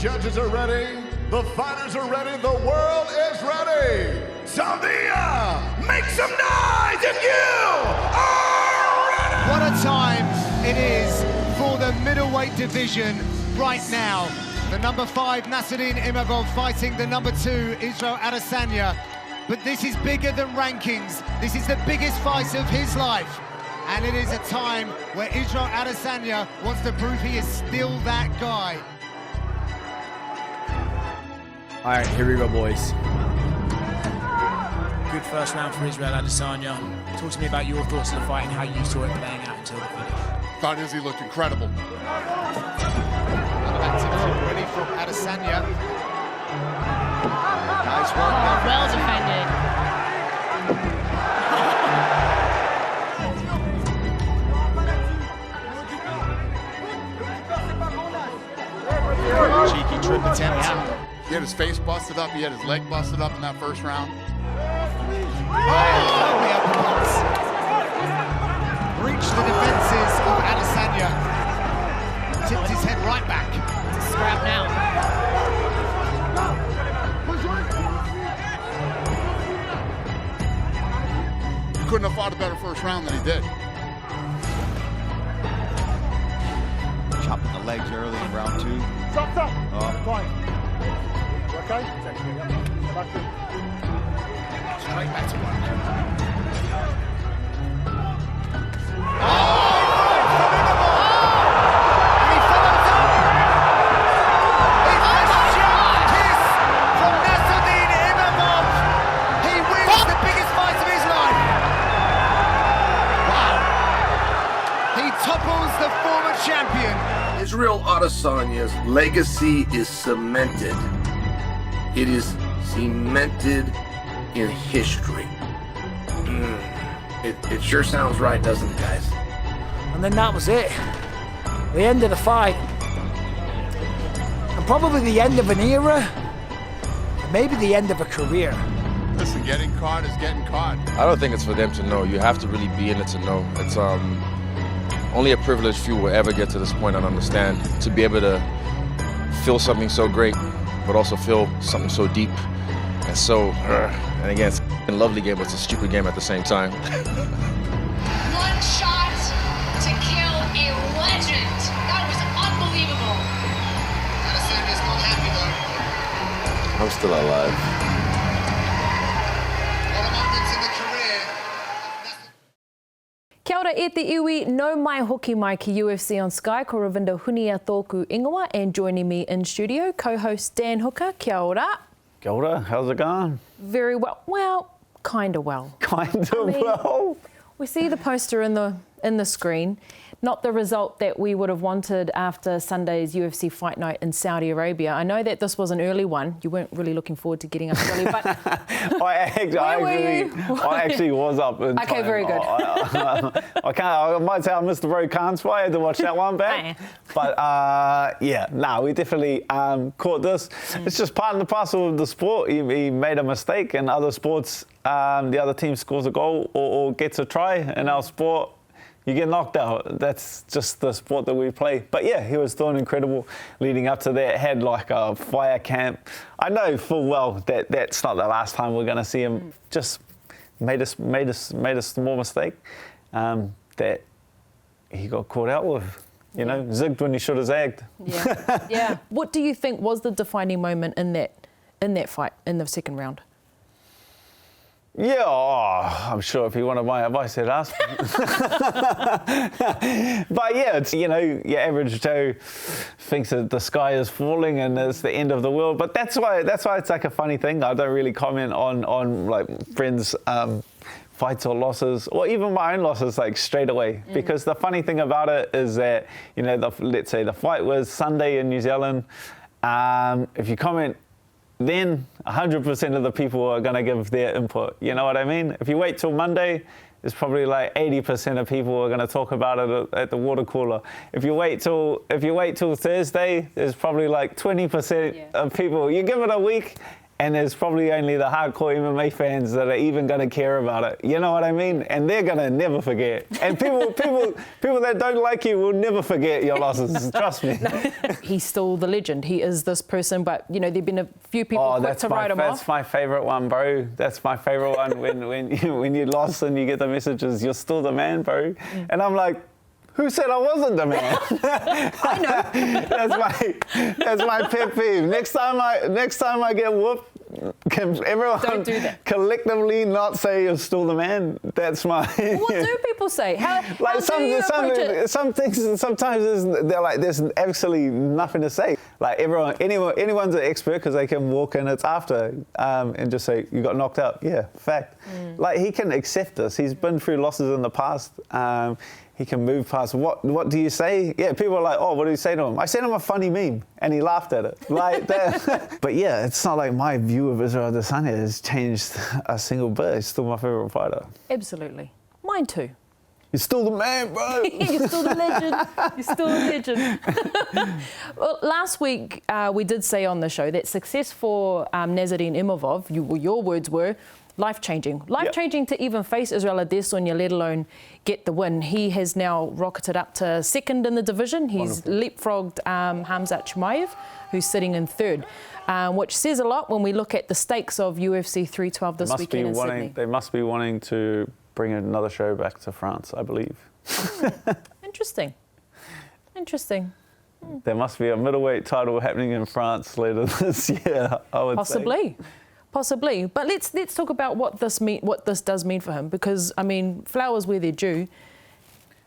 judges are ready, the fighters are ready, the world is ready. Sevilla, make some noise if you are ready! What a time it is for the middleweight division right now. The number 5, Nassourdine Imavov, fighting the number 2, Israel Adesanya. But this is bigger than rankings. This is the biggest fight of his life. And it is a time where Israel Adesanya wants to prove he is still that guy. All right, here we go, boys. Good first round for Israel Adesanya. Talk to me about your thoughts of the fight and how you saw it playing out until the finish. Thought Izzy looked incredible. Activity ready from Adesanya. Nice work. Well defended. Cheeky trip attempt. He had his face busted up, he had his leg busted up in that first round. Breached the defenses of Adesanya. Tipped his head right back. It's a scrap now. He couldn't have fought a better first round than he did. Chopping the legs early in round 2. Stop. Fine. Okay? Straight back to work. Israel Adesanya's legacy is cemented. It is cemented in history. It sure sounds right, doesn't it, guys? And then that was it. The end of the fight. And probably the end of an era. And maybe the end of a career. Listen, getting caught is getting caught. I don't think it's for them to know. You have to really be in it to know. It's only a privileged few will ever get to this point and understand, to be able to feel something so great, but also feel something so deep and so, and again, it's a lovely game, but it's a stupid game at the same time. One shot to kill a legend. That was unbelievable. Adesanya's not happy though. I'm still alive. What a moment in the career. Kia ora e te iwi, no mai hoki mai ki UFC on Sky, ko Ravinda Hunia tōku ingoa, and joining me in studio, co-host Dan Hooker. Kia ora. Kia ora, how's it going? Very well. Well, kind of well. Well? We see the poster in the screen. Not the result that we would have wanted after Sunday's UFC Fight Night in Saudi Arabia. I know that this was an early one. You weren't really looking forward to getting up early, but I actually was up in time. Okay, very good. I might say I missed the Road Khan's fight. I had to watch that one back. But we definitely caught this. It's just part and parcel of the sport. He made a mistake. In other sports, the other team scores a goal or gets a try. In our sport, you get knocked out. That's just the sport that we play. But yeah, he was doing incredible leading up to that. Had like a fire camp. I know full well that that's not the last time we're going to see him. Just made a small mistake that he got caught out with. You know, zigged when he should have zagged. Yeah, yeah. What do you think was the defining moment in that fight in the second round? Yeah, I'm sure if he wanted my advice, he'd ask me. But yeah, it's, you know, your average Joe thinks that the sky is falling and it's the end of the world. But that's why it's like a funny thing. I don't really comment on like friends' fights or losses, or even my own losses, like straight away. Because the funny thing about it is that, you know, let's say the fight was Sunday in New Zealand. If you comment, then 100% of the people are going to give their input. You know what I mean? If you wait till Monday, it's probably like 80% of people are going to talk about it at the water cooler. If you wait till Thursday, there's probably like 20% of people. You give it a week, and there's probably only the hardcore MMA fans that are even going to care about it. You know what I mean? And they're going to never forget. And people that don't like you will never forget your losses. Trust me. He's still the legend. He is this person, but you know there've been a few people quick to write him off. That's my favorite one, bro. That's my favorite one. When you lost and you get the messages, you're still the man, bro. And I'm like, who said I wasn't the man? I know. That's my pet peeve. Next time I get whooped, can everyone Don't do that. collectively not say you're still the man? That's my. What do people say? How some things sometimes they're like there's absolutely nothing to say. Like anyone's an expert because they can walk in it's after and just say you got knocked out. Yeah, fact. Like he can accept this. He's been through losses in the past. He can move past. What do you say? Yeah, people are like, oh, what do you say to him? I sent him a funny meme, and he laughed at it. Like that. But yeah, it's not like my view of Israel Adesanya has changed a single bit. He's still my favorite fighter. Absolutely. Mine too. You're still the man, bro. You're still the legend. You're still a legend. Well, last week, we did say on the show that success for Nassourdine Imavov, your words were, life-changing. Life-changing to even face Israel Adesanya, let alone get the win. He has now rocketed up to second in the division. He's leapfrogged Khamzat Chimaev, who's sitting in third, which says a lot when we look at the stakes of UFC 312 this weekend in Sydney. They must be wanting to bring another show back to France, I believe. Interesting. There must be a middleweight title happening in France later this year, I would say. Possibly, but let's talk about what this does mean for him, because I mean, flowers where they're due.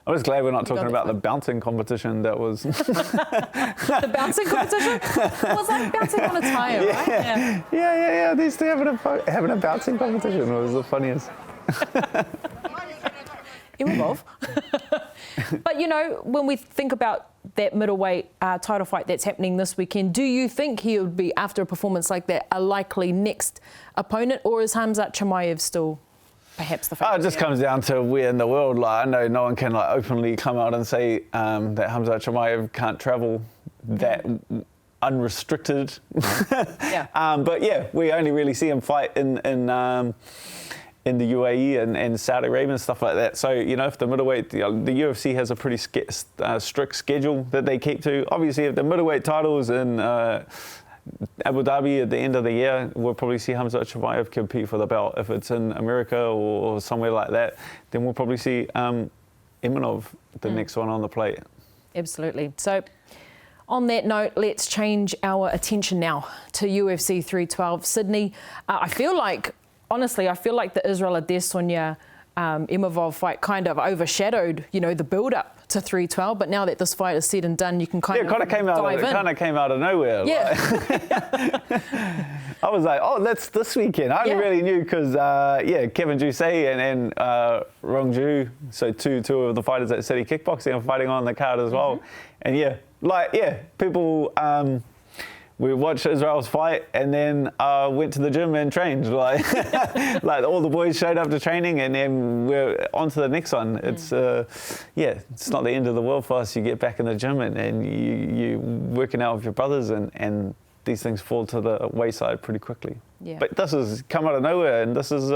I'm just glad we're not talking about the bouncing competition that was. The bouncing competition? Well, it's like bouncing on a tire, right? Yeah. These two having a bouncing competition was the funniest. Imavov. But you know, when we think about that middleweight title fight that's happening this weekend, do you think he would be, after a performance like that, a likely next opponent, or is Khamzat Chimaev still perhaps the favourite? It just comes down to where in the world. Like, I know no one can like openly come out and say that Khamzat Chimaev can't travel that unrestricted. But yeah, we only really see him fight in the UAE and Saudi Arabia and stuff like that. So, you know, if the middleweight, the UFC has a pretty strict schedule that they keep to. Obviously, if the middleweight titles in Abu Dhabi at the end of the year, we'll probably see Khamzat Chimaev compete for the belt. If it's in America or somewhere like that, then we'll probably see Imavov, the next one on the plate. Absolutely. So, on that note, let's change our attention now to UFC 312 Sydney. Honestly, I feel like the Israel Adesanya Imavov fight kind of overshadowed, you know, the build-up to 312. But now that this fight is said and done, you can kind of dive in. It kind of came out of nowhere. Yeah. I was like, oh, that's this weekend. I only really knew because, Kevin Jousset and Rongju, so two of the fighters at City Kickboxing are fighting on the card as well. And people... we watched Israel's fight and then went to the gym and trained. Like all the boys showed up to training and then we're on to the next one. It's it's not the end of the world for us. You get back in the gym and you working out with your brothers and these things fall to the wayside pretty quickly. Yeah. But this has come out of nowhere and this is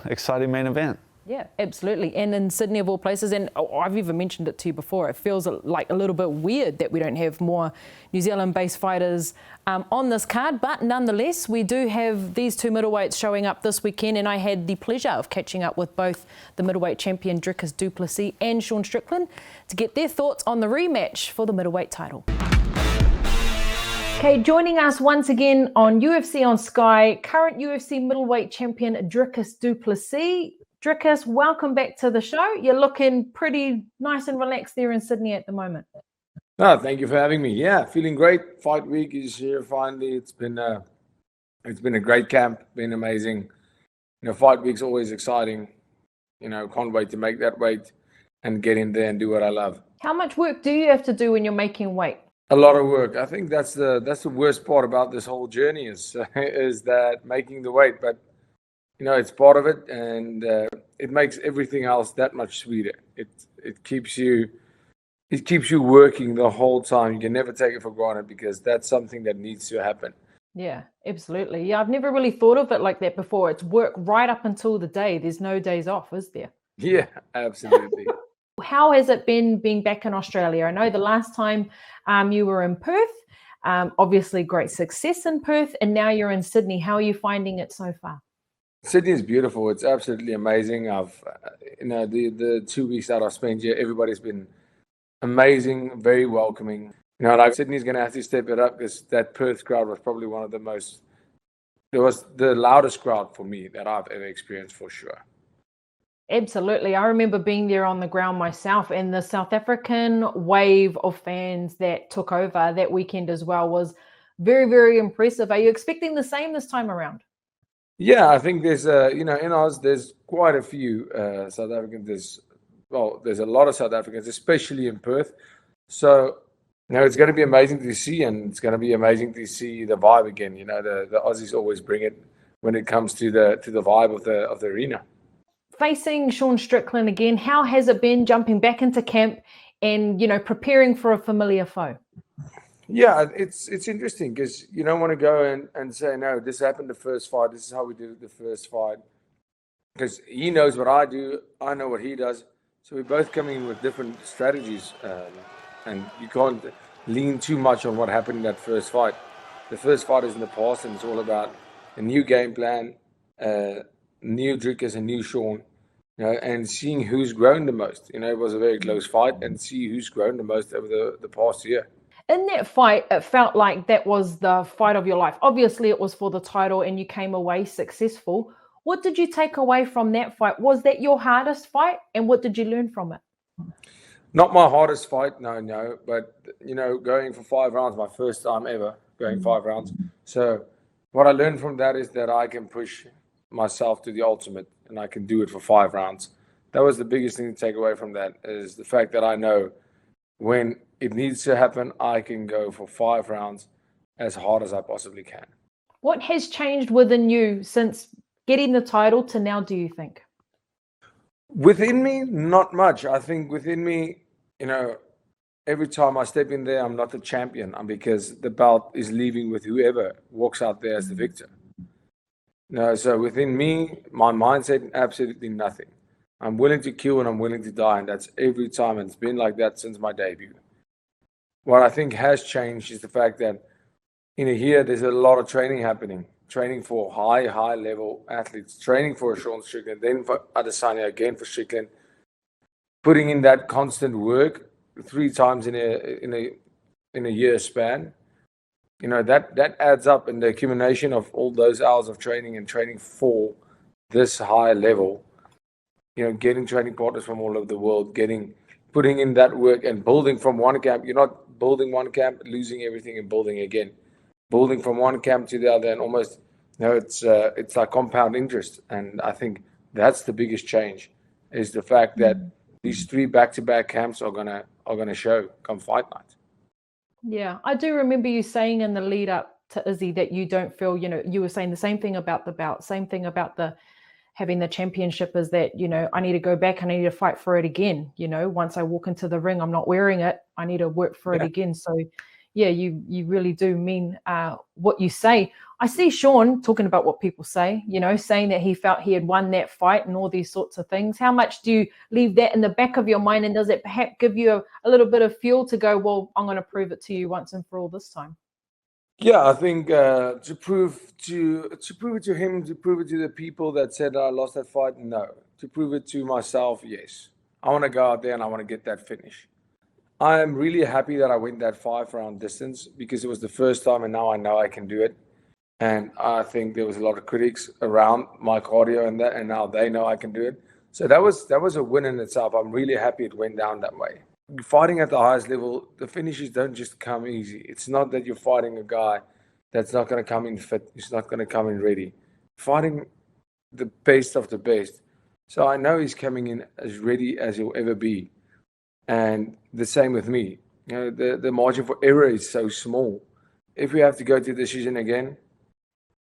exciting main event. Yeah, absolutely. And in Sydney, of all places, and I've even mentioned it to you before, it feels like a little bit weird that we don't have more New Zealand-based fighters on this card. But nonetheless, we do have these two middleweights showing up this weekend, and I had the pleasure of catching up with both the middleweight champion Dricus Du Plessis and Sean Strickland to get their thoughts on the rematch for the middleweight title. Okay, joining us once again on UFC on Sky, current UFC middleweight champion Dricus Du Plessis. Dricus, welcome back to the show. You're looking pretty nice and relaxed there in Sydney at the moment. Oh, thank you for having me. Yeah, feeling great. Fight week is here finally. It's been a great camp, been amazing. You know, fight week's always exciting. You know, can't wait to make that weight and get in there and do what I love. How much work do you have to do when you're making weight? A lot of work. I think that's the worst part about this whole journey is that making the weight, but you know, it's part of it, and it makes everything else that much sweeter. It keeps you working the whole time. You can never take it for granted because that's something that needs to happen. Yeah, absolutely. Yeah, I've never really thought of it like that before. It's work right up until the day. There's no days off, is there? Yeah, absolutely. How has it been being back in Australia? I know the last time you were in Perth, obviously great success in Perth, and now you're in Sydney. How are you finding it so far? Sydney is beautiful. It's absolutely amazing. I've, the 2 weeks that I've spent here, everybody's been amazing, very welcoming. Like Sydney's going to have to step it up because that Perth crowd was probably one of the most, it was the loudest crowd for me that I've ever experienced for sure. Absolutely. I remember being there on the ground myself, and the South African wave of fans that took over that weekend as well was very, very impressive. Are you expecting the same this time around? Yeah, I think there's, in Oz, there's quite a few South Africans. There's a lot of South Africans, especially in Perth. So, it's going to be amazing to see, and it's going to be amazing to see the vibe again. The Aussies always bring it when it comes to the vibe of the arena. Facing Sean Strickland again, how has it been jumping back into camp and, preparing for a familiar foe? Yeah, it's interesting because you don't want to go and say, no, this happened the first fight. This is how we did it the first fight. Because he knows what I do. I know what he does. So we're both coming in with different strategies. And you can't lean too much on what happened in that first fight. The first fight is in the past, and it's all about a new game plan, new Dricus and new Sean, and seeing who's grown the most. It was a very close fight, and see who's grown the most over the past year. In that fight, it felt like that was the fight of your life. Obviously, it was for the title and you came away successful. What did you take away from that fight? Was that your hardest fight? And what did you learn from it? Not my hardest fight, no. But, going for 5 rounds, my first time ever going 5 rounds. So what I learned from that is that I can push myself to the ultimate and I can do it for 5 rounds. That was the biggest thing to take away from that, is the fact that I know when it needs to happen, I can go for 5 rounds as hard as I possibly can. What has changed within you since getting the title to now, do you think? Within me, not much. I think within me, every time I step in there, I'm not the champion, because the belt is leaving with whoever walks out there as the victor. So within me, my mindset, absolutely nothing. I'm willing to kill and I'm willing to die, and that's every time, and it's been like that since my debut. What I think has changed is the fact that in a year, there's a lot of training happening. Training for high level athletes, training for Sean Strickland, then for Adesanya, again for Strickland, putting in that constant work 3 times in a year span. That adds up, and the accumulation of all those hours of training and training for this high level, getting training partners from all over the world, putting in that work and building from one camp. You're not building one camp, losing everything and building again. Building from one camp to the other, and almost, it's like compound interest. And I think that's the biggest change, is the fact that these 3 back-to-back camps are gonna show come fight night. Yeah, I do remember you saying in the lead up to Izzy that you don't feel, you were saying the same thing about the belt, same thing about having the championship, is that, I need to go back, I need to fight for it again. Once I walk into the ring, I'm not wearing it, I need to work for it again. So yeah, you really do mean what you say. I see Sean talking about what people say, saying that he felt he had won that fight and all these sorts of things. How much do you leave that in the back of your mind, and does it perhaps give you a little bit of fuel to go, well, I'm going to prove it to you once and for all this time? Yeah, I think to prove it to him, to prove it to the people that said I lost that fight, no. To prove it to myself, yes. I want to go out there and I want to get that finish. I am really happy that I went that 5-round distance, because it was the first time, and now I know I can do it. And I think there was a lot of critics around my cardio and that, and now they know I can do it. So that was a win in itself. I'm really happy it went down that way. Fighting at the highest level, the finishes don't just come easy. It's not that you're fighting a guy that's not going to come in fit. He's not going to come in ready. Fighting the best of the best. So I know he's coming in as ready as he'll ever be. And the same with me. The margin for error is so small. If we have to go to decision again,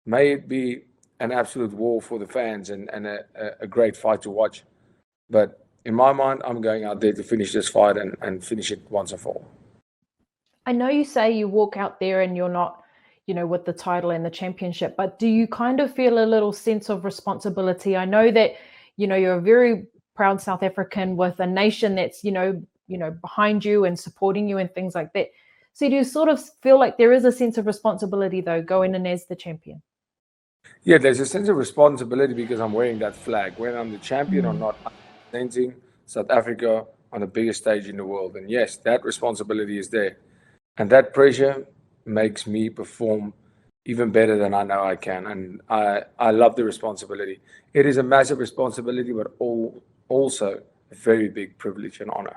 may it be an absolute war for the fans and a great fight to watch. But in my mind, I'm going out there to finish this fight and finish it once and for all. I know you say you walk out there and you're not, with the title and the championship. But do you kind of feel a little sense of responsibility? I know that, you're a very proud South African with a nation that's, behind you and supporting you and things like that. So do you sort of feel like there is a sense of responsibility, though, going in as the champion? Yeah, there's a sense of responsibility because I'm wearing that flag. Whether I'm the champion or not, I'm representing South Africa on the biggest stage in the world. And yes, that responsibility is there. And that pressure makes me perform even better than I know I can. And I love the responsibility. It is a massive responsibility, but also a very big privilege and honor.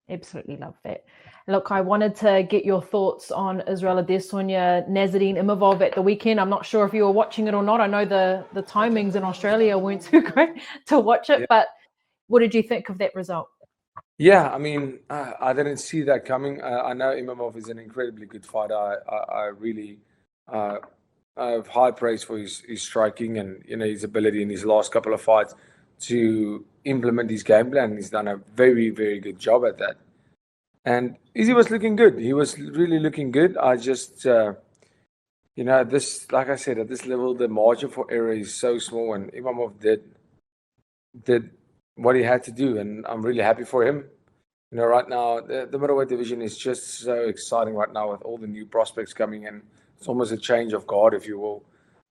Absolutely love that. Look, I wanted to get your thoughts on Israel Adesanya, Nassourdine Imavov at the weekend. I'm not sure if you were watching it or not. I know the timings in Australia weren't too great to watch it, but what did you think of that result? Yeah, I mean, I didn't see that coming. I know Imavov is an incredibly good fighter. I really have high praise for his striking and his ability in his last couple of fights to implement his game plan. He's done a very, very good job at that. And Izzy was looking good. He was really looking good. I just, this, like I said, at this level, the margin for error is so small, and Imavov did what he had to do, and I'm really happy for him. Right now, the middleweight division is just so exciting right now with all the new prospects coming in. It's almost a change of guard, if you will.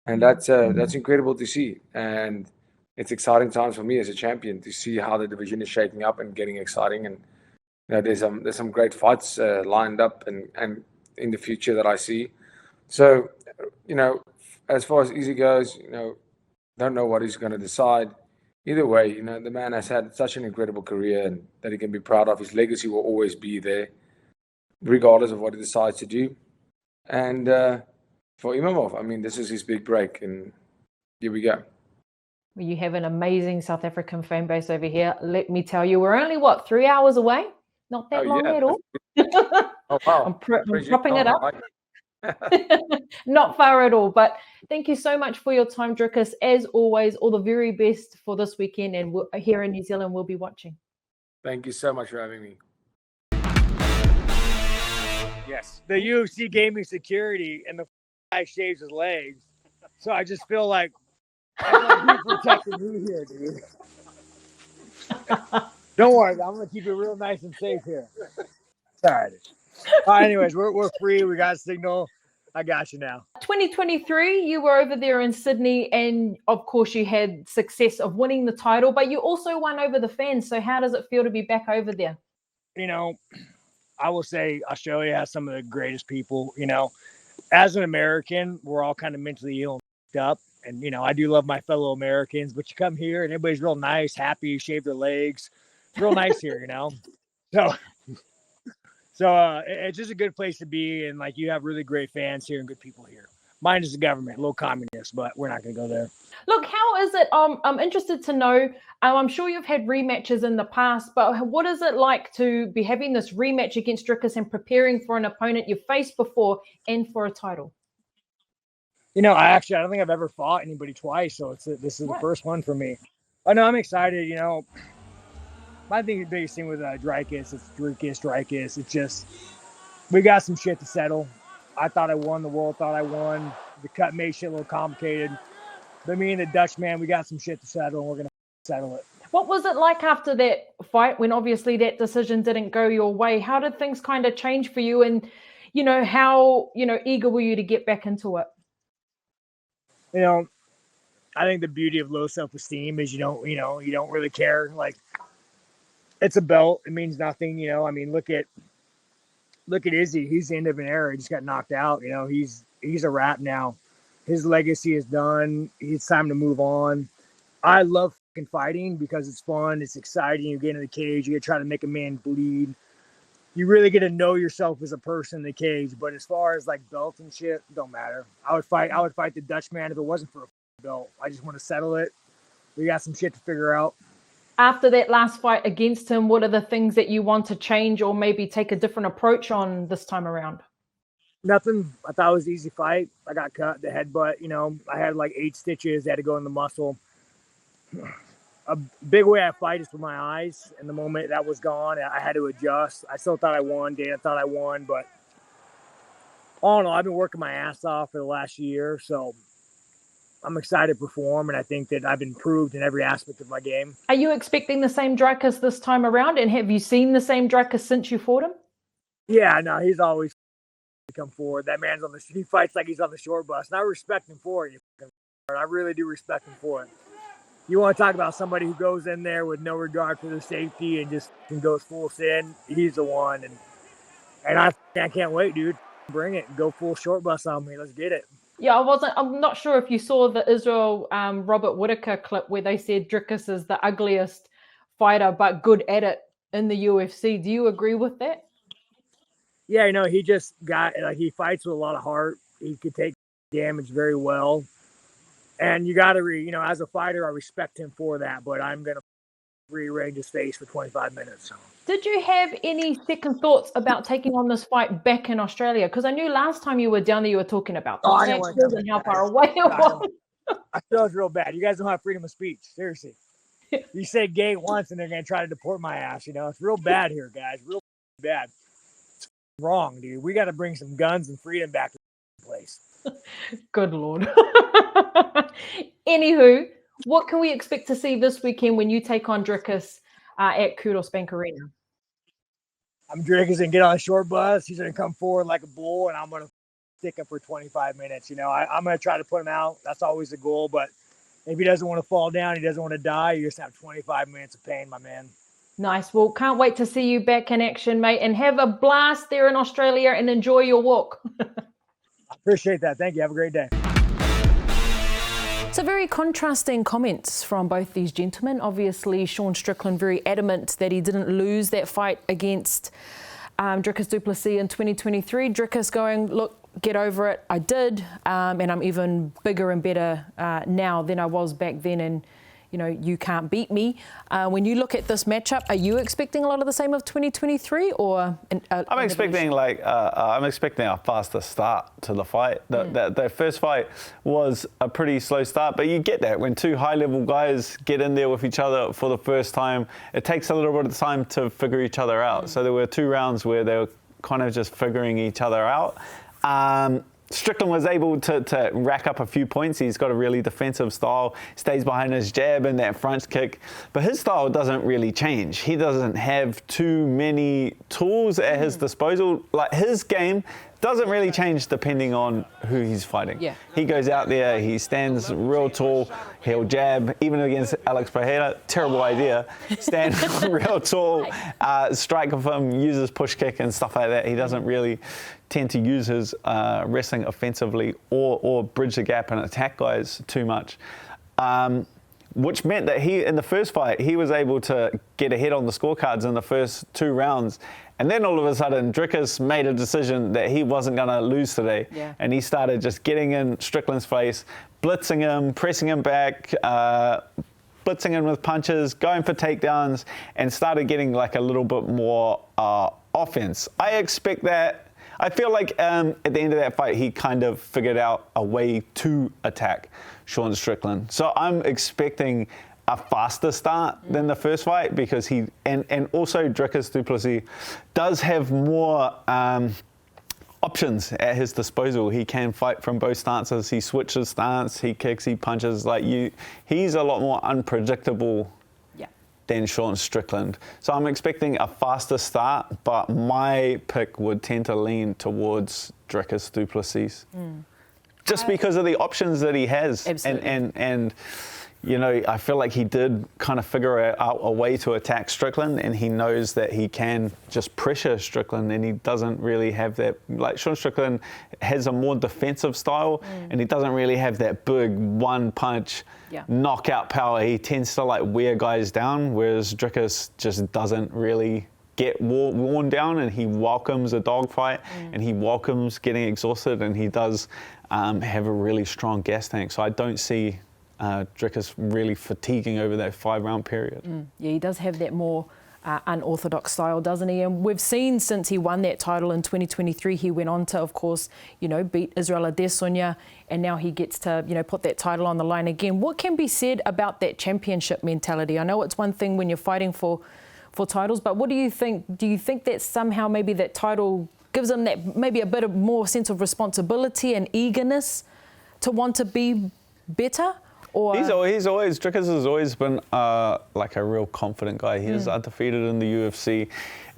And that's incredible to see. And it's exciting times for me as a champion to see how the division is shaping up and getting exciting. And there's some great fights lined up and in the future that I see. So, as far as Izzy goes, don't know what he's going to decide. Either way, the man has had such an incredible career and that he can be proud of. His legacy will always be there, regardless of what he decides to do. And for Imavov, I mean, this is his big break, and here we go. Well, you have an amazing South African fan base over here. Let me tell you, we're only, 3 hours away? Not that long at all. Oh, wow. I'm propping it up. Not far at all. But thank you so much for your time, Dricus. As always, all the very best for this weekend. And here in New Zealand, we'll be watching. Thank you so much for having me. Yes. The UFC gave me security, and the guy shaves his legs. So I just feel like I'm going to be protecting me here, dude. Don't worry. I'm going to keep it real nice and safe here. All right. Anyways, we're free. We got a signal. I got you now. 2023, you were over there in Sydney, and of course you had success of winning the title, but you also won over the fans. So how does it feel to be back over there? I will say Australia has some of the greatest people. As an American, we're all kind of mentally ill and up. And, I do love my fellow Americans, but you come here and everybody's real nice, happy, shave their legs. It's real nice here, So it's just a good place to be, and you have really great fans here and good people here. Mine is the government, a little communist, but we're not going to go there. Look, how is it? I'm interested to know. I'm sure you've had rematches in the past, but what is it like to be having this rematch against Dricus and preparing for an opponent you've faced before and for a title? I don't think I've ever fought anybody twice, so this is the first one for me. Oh no, I'm excited. I think the biggest thing with Dricus, it's just we got some shit to settle. I thought I won. The world thought I won. The cut made shit a little complicated. But me and the Dutchman, we got some shit to settle, and we're going to settle it. What was it like after that fight when obviously that decision didn't go your way? How did things kind of change for you? And, how, eager were you to get back into it? I think the beauty of low self-esteem is you don't really care. It's a belt. It means nothing, look at Izzy. He's the end of an era. He just got knocked out. He's a wrap now. His legacy is done. It's time to move on. I love fighting because it's fun. It's exciting. You get in the cage. You get to try to make a man bleed. You really get to know yourself as a person in the cage. But as far as belts and shit, don't matter. I would fight the Dutchman if it wasn't for a belt. I just want to settle it. We got some shit to figure out. After that last fight against him, what are the things that you want to change or maybe take a different approach on this time around? Nothing. I thought it was an easy fight. I got cut, the headbutt, I had 8 stitches. They had to go in the muscle. A big way I fight is with my eyes. And the moment that was gone, I had to adjust. I still thought I won. Dana thought I won, but all in all, I've been working my ass off for the last year, so I'm excited to perform, and I think that I've improved in every aspect of my game. Are you expecting the same Dricus this time around, and have you seen the same Dricus since you fought him? Yeah, no, he's always come forward. That man's he fights like he's on the short bus, and I respect him for it. I really do respect him for it. You want to talk about somebody who goes in there with no regard for the safety and just goes full sin? He's the one, and I can't wait, dude. Bring it, go full short bus on me. Let's get it. Yeah, I'm not sure if you saw the Israel Robert Whittaker clip where they said Dricus is the ugliest fighter but good at it in the UFC. Do you agree with that? Yeah, he just he fights with a lot of heart. He could take damage very well. And you got to, as a fighter, I respect him for that, but I'm going to rearrange his face for 25 minutes. So. Did you have any second thoughts about taking on this fight back in Australia? Because I knew last time you were down there, you were talking about the taxes and how far away it was. I feel it's real bad. You guys don't have freedom of speech. Seriously. You say gay once and they're going to try to deport my ass. It's real bad here, guys. Real bad. It's wrong, dude. We got to bring some guns and freedom back to the place. Good Lord. Anywho, what can we expect to see this weekend when you take on Dricus at Kudos Bank Arena? I'm Dricus and get on a short bus. He's going to come forward like a bull, and I'm going to stick him for 25 minutes. I'm going to try to put him out. That's always the goal. But if he doesn't want to fall down, he doesn't want to die, you just have 25 minutes of pain, my man. Nice. Well, can't wait to see you back in action, mate, and have a blast there in Australia and enjoy your walk. I appreciate that. Thank you. Have a great day. So very contrasting comments from both these gentlemen. Obviously, Sean Strickland very adamant that he didn't lose that fight against Dricus Du Plessis in 2023. Dricus going, look, get over it. I did, and I'm even bigger and better now than I was back then, and you can't beat me. When you look at this matchup, are you expecting a lot of the same of 2023, or I'm expecting a faster start to the fight. The first fight was a pretty slow start, but you get that when two high-level guys get in there with each other for the first time, it takes a little bit of time to figure each other out. So there were 2 rounds where they were kind of just figuring each other out. Strickland was able to rack up a few points. He's got a really defensive style, stays behind his jab and that front kick. But his style doesn't really change. He doesn't have too many tools at his disposal. Like, his game doesn't really change depending on who he's fighting. Yeah. He goes out there, he stands real tall, he'll jab, even against Alex Pereira, terrible idea, stand real tall, strike with him, uses push kick and stuff like that. He doesn't really tend to use his wrestling offensively or bridge the gap and attack guys too much. Which meant that in the first fight, he was able to get ahead on the scorecards in the first 2 rounds. And then all of a sudden, Dricus made a decision that he wasn't going to lose today. Yeah. And he started just getting in Strickland's face, blitzing him, pressing him back, blitzing him with punches, going for takedowns, and started getting like a little bit more offense. I expect that. I feel like at the end of that fight, he kind of figured out a way to attack Sean Strickland. So I'm expecting a faster start than the first fight, because and also Dricus Du Plessis does have more options at his disposal. He can fight from both stances. He switches stance, he kicks, he punches. He's a lot more unpredictable than Sean Strickland. So I'm expecting a faster start, but my pick would tend to lean towards Dricus Du Plessis. Just because of the options that he has. Absolutely. And I feel like he did kind of figure out a way to attack Strickland, and he knows that he can just pressure Strickland, and he doesn't really have that. Like, Sean Strickland has a more defensive style, and he doesn't really have that big one punch knockout power. He tends to wear guys down, whereas Dricus just doesn't really get worn down, and he welcomes a dogfight, and he welcomes getting exhausted, and he does have a really strong gas tank. So I don't see Dricus really fatiguing over that 5-round period. Yeah, he does have that more unorthodox style, doesn't he? And we've seen since he won that title in 2023, he went on to, of course, beat Israel Adesanya, and now he gets to, put that title on the line again. What can be said about that championship mentality? I know it's one thing when you're fighting for titles, but what do you think? Do you think that somehow maybe that title gives him that maybe a bit of more sense of responsibility and eagerness to want to be better? Or Dricus has always been like a real confident guy. He is undefeated in the UFC.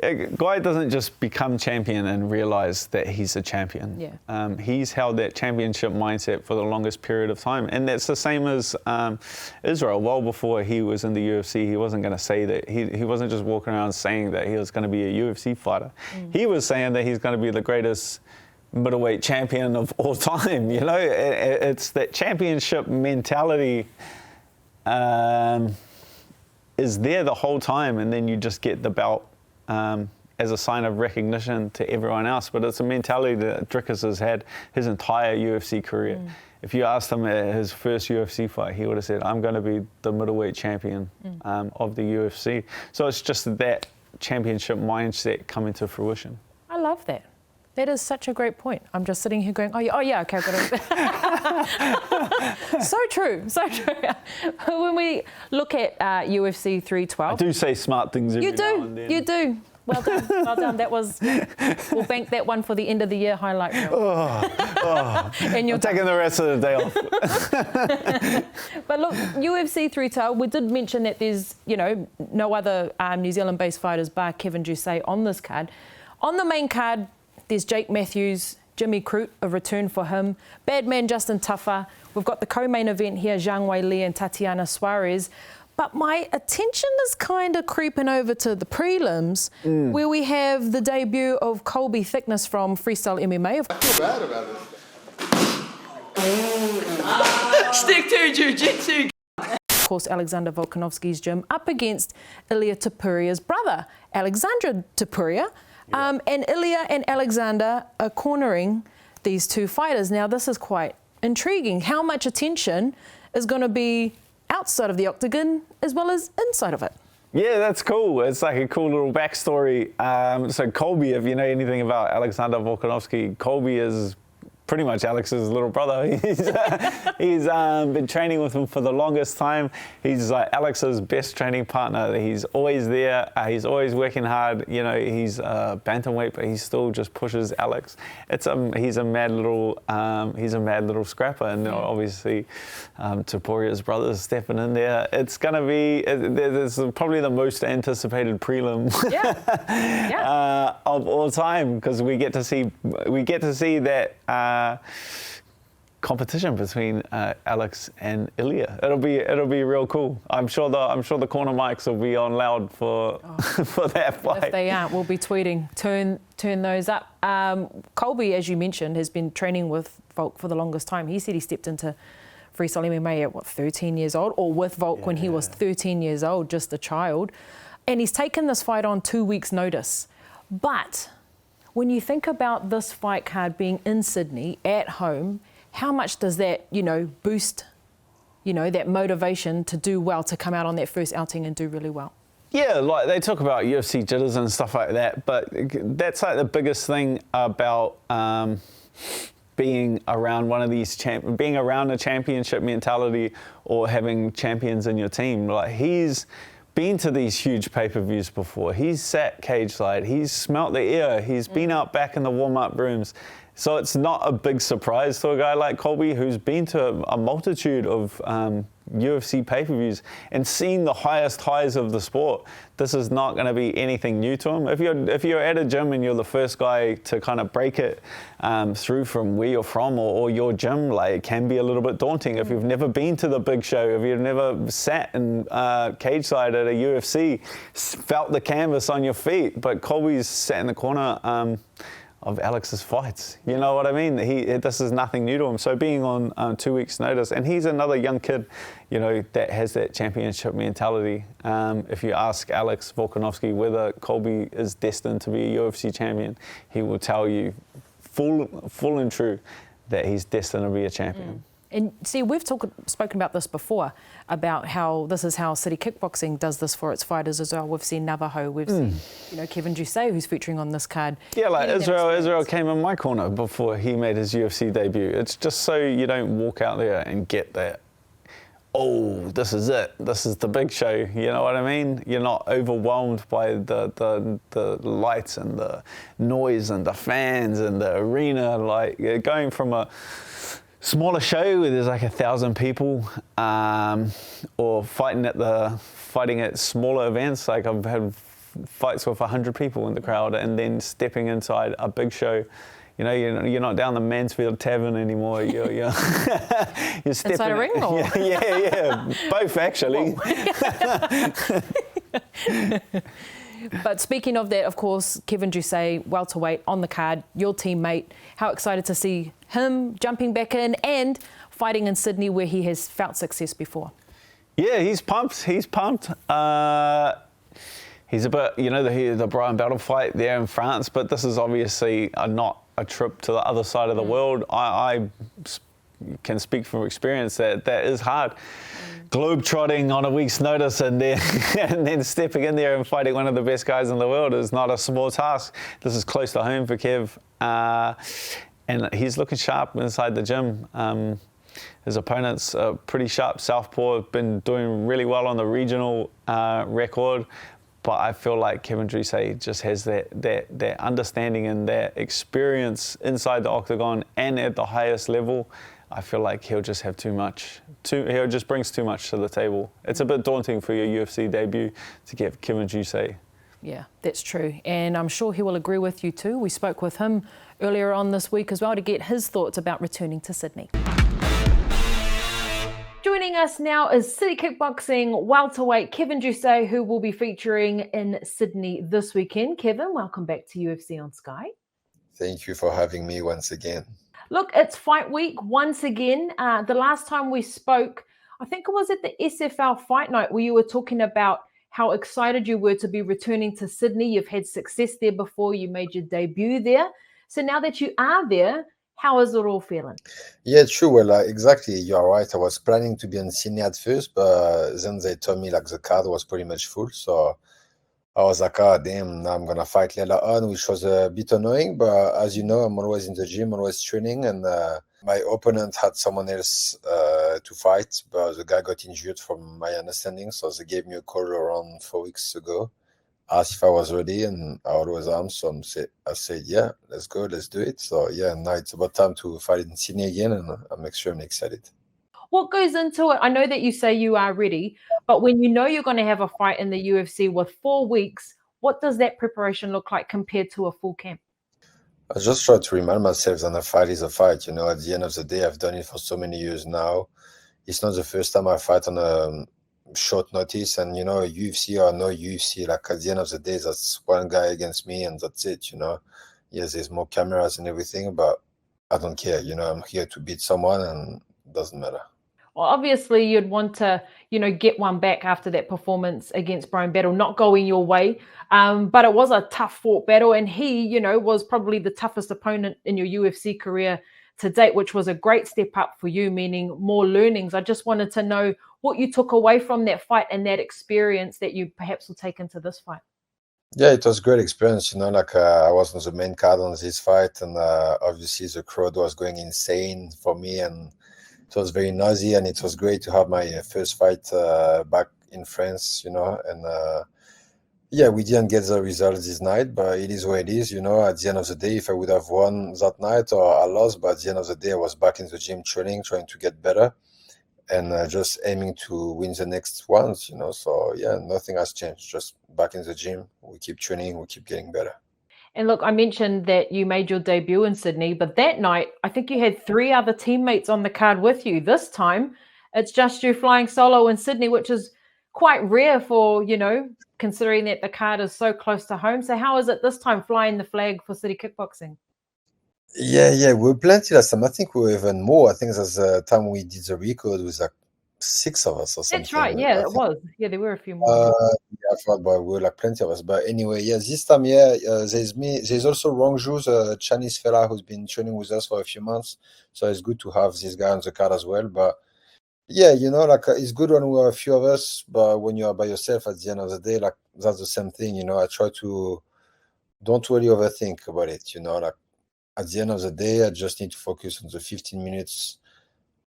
A guy doesn't just become champion and realize that he's a champion. Yeah. He's held that championship mindset for the longest period of time. And that's the same as Israel. Well before he was in the UFC, he wasn't going to say that. He wasn't just walking around saying that he was going to be a UFC fighter. He was saying that he's going to be the greatest middleweight champion of all time. You know, it's that championship mentality is there the whole time, and then you just get the belt as a sign of recognition to everyone else. But it's a mentality that Dricus has had his entire UFC career. If you asked him at his first UFC fight, he would have said, I'm going to be the middleweight champion of the UFC. So it's just that championship mindset coming to fruition. I love that. That is such a great point. I'm just sitting here going, oh yeah, okay, I've got it. So true, so true. When we look at UFC 312... I do say smart things every now and then. You do. Well done, well done. That was... We'll bank that one for the end of the year highlight reel. And you're taking the rest of the day off. But look, UFC 312, we did mention that there's, you know, no other New Zealand-based fighters bar Kevin Jousset on this card. On the main card, there's Jake Matthews, Jimmy Crute, a return for him. Badman Justin Tuffer. We've got the co-main event here, Zhang Weili and Tatiana Suarez. But my attention is kind of creeping over to the prelims, where we have the debut of Colby Thickness from Freestyle MMA. I feel bad about it. Stick to jiu-jitsu. Of course, Alexander Volkanovski's gym up against Ilia Topuria's brother, Alexandra Topuria. And Ilia and Alexander are cornering these two fighters. Now, this is quite intriguing. How much attention is going to be outside of the octagon as well as inside of it? Yeah, that's cool. It's like a cool little backstory. So Colby, if you know anything about Alexander Volkanovski, Colby is pretty much Alex's little brother. He's been training with him for the longest time. He's like Alex's best training partner. He's always there. He's always working hard. You know, he's bantamweight, but he still just pushes Alex. He's a mad little scrapper, and obviously Topuria's brother's stepping in there. It's gonna be there's probably the most anticipated prelim of all time, because we get to see that. Competition between Alex and Ilia. It'll be real cool. I'm sure the corner mics will be on loud for for that fight. If they aren't, we'll be tweeting. Turn those up. Colby, as you mentioned, has been training with Volk for the longest time. He said he stepped into freestyle MMA at 13 years old, or with Volk when he was 13 years old, just a child, and he's taken this fight on 2 weeks' notice. But when you think about this fight card being in Sydney at home, how much does that, boost, that motivation to do well, to come out on that first outing and do really well? Yeah, like they talk about UFC jitters and stuff like that, but that's like the biggest thing about being around one of these being around a championship mentality or having champions in your team. Like, he's been to these huge pay-per-views before. He's sat cage side. He's smelt the air. He's been out back in the warm-up rooms. So it's not a big surprise to a guy like Colby, who's been to a multitude of UFC pay-per-views and seen the highest highs of the sport. This is not going to be anything new to him. If you're at a gym and you're the first guy to kind of break it through from where you're from or your gym, like, it can be a little bit daunting. If you've never been to the big show, if you've never sat in cage side at a UFC, felt the canvas on your feet, but Colby's sat in the corner of Alex's fights. You know what I mean? This is nothing new to him. So being on 2 weeks' notice, and he's another young kid, that has that championship mentality. If you ask Alex Volkanovski whether Colby is destined to be a UFC champion, he will tell you full and true that he's destined to be a champion. And see, we've spoken about this before, about how this is how City Kickboxing does this for its fighters as well. We've seen Navajo, we've seen, Kevin Jousset, who's featuring on this card. Yeah, like Israel came in my corner before he made his UFC debut. It's just so you don't walk out there and get that oh, this is it. This is the big show. You know what I mean? You're not overwhelmed by the lights and the noise and the fans and the arena. Like, you're going from a smaller show where there's like 1,000 people, or fighting at smaller events. Like, I've had fights with 100 people in the crowd, and then stepping inside a big show. You know, you're not down the Mansfield Tavern anymore. You're stepping inside a ring, or? Yeah, both actually. But speaking of that, of course, Kevin Jousset, welterweight on the card, your teammate. How excited to see him jumping back in and fighting in Sydney, where he has felt success before. Yeah, he's pumped. He's a bit, you know, the Brian Battle fight there in France, but this is obviously not a trip to the other side of the world. I can speak from experience that is hard. Globe-trotting on a week's notice and then stepping in there and fighting one of the best guys in the world is not a small task. This is close to home for Kev. And he's looking sharp inside the gym. His opponent's a pretty sharp southpaw, been doing really well on the regional record. But I feel like Kevin Jousset just has that understanding and that experience inside the octagon and at the highest level. I feel like he'll just have too much. He just brings too much to the table. It's a bit daunting for your UFC debut to get Kevin Jousset. Yeah, that's true. And I'm sure he will agree with you too. We spoke with him earlier on this week as well to get his thoughts about returning to Sydney. Joining us now is City Kickboxing welterweight Kevin Jousset, who will be featuring in Sydney this weekend. Kevin, welcome back to UFC on Sky. Thank you for having me once again. Look, it's fight week once again. The last time we spoke, I think it was at the SFL Fight Night, where you were talking about how excited you were to be returning to Sydney. You've had success there before. You made your debut there. So now that you are there, how is it all feeling? Yeah, true. Well, exactly. You're right. I was planning to be in Sydney at first, but then they told me like the card was pretty much full. So I was like, oh, damn, now I'm going to fight later on, which was a bit annoying. But as you know, I'm always in the gym, always training. And my opponent had someone else to fight, but the guy got injured from my understanding. So they gave me a call around 4 weeks ago, asked if I was ready, and I always am. So I said, yeah, let's go, let's do it. So yeah, now it's about time to fight in Sydney again, and I'm extremely excited. What goes into it? I know that you say you are ready, but when you know you're going to have a fight in the UFC with 4 weeks, what does that preparation look like compared to a full camp? I just try to remind myself that a fight is a fight. You know, at the end of the day, I've done it for so many years now. It's not the first time I fight on a short notice, and you know, UFC or no UFC, like at the end of the day, that's one guy against me and that's it. You know, yes, there's more cameras and everything, but I don't care. You know, I'm here to beat someone, and it doesn't matter. Well, obviously you'd want to, you know, get one back after that performance against Brian Battle, not going your way. But it was a tough fought battle, and he, you know, was probably the toughest opponent in your UFC career to date, which was a great step up for you, meaning more learnings. I just wanted to know what you took away from that fight and that experience that you perhaps will take into this fight. Yeah, it was a great experience. You know, like I was on the main card on this fight, and obviously the crowd was going insane for me, and it was very noisy, and it was great to have my first fight back in France, you know, and yeah, we didn't get the results this night, but it is what it is, you know. At the end of the day, if I would have won that night or I lost, but at the end of the day, I was back in the gym training, trying to get better, and just aiming to win the next ones, you know. So yeah, nothing has changed, just back in the gym. We keep training, we keep getting better. And look, I mentioned that you made your debut in Sydney, but that night, I think you had 3 other teammates on the card with you. This time, it's just you flying solo in Sydney, which is quite rare for, you know, considering that the card is so close to home. So how is it this time flying the flag for City Kickboxing? Yeah, we were plenty last time. I think we were even more. I think that's the time we did the record with like 6 of us or something. That's right. Yeah, it was. Yeah, there were a few more. Yeah, I forgot, but we were like plenty of us. But anyway, yeah, this time, there's me. There's also Rongju, a Chinese fella who's been training with us for a few months. So it's good to have this guy on the card as well. But yeah, you know, like it's good when we're a few of us, but when you are by yourself at the end of the day, like that's the same thing. You know, I try to don't really overthink about it. You know, like at the end of the day, I just need to focus on the 15 minutes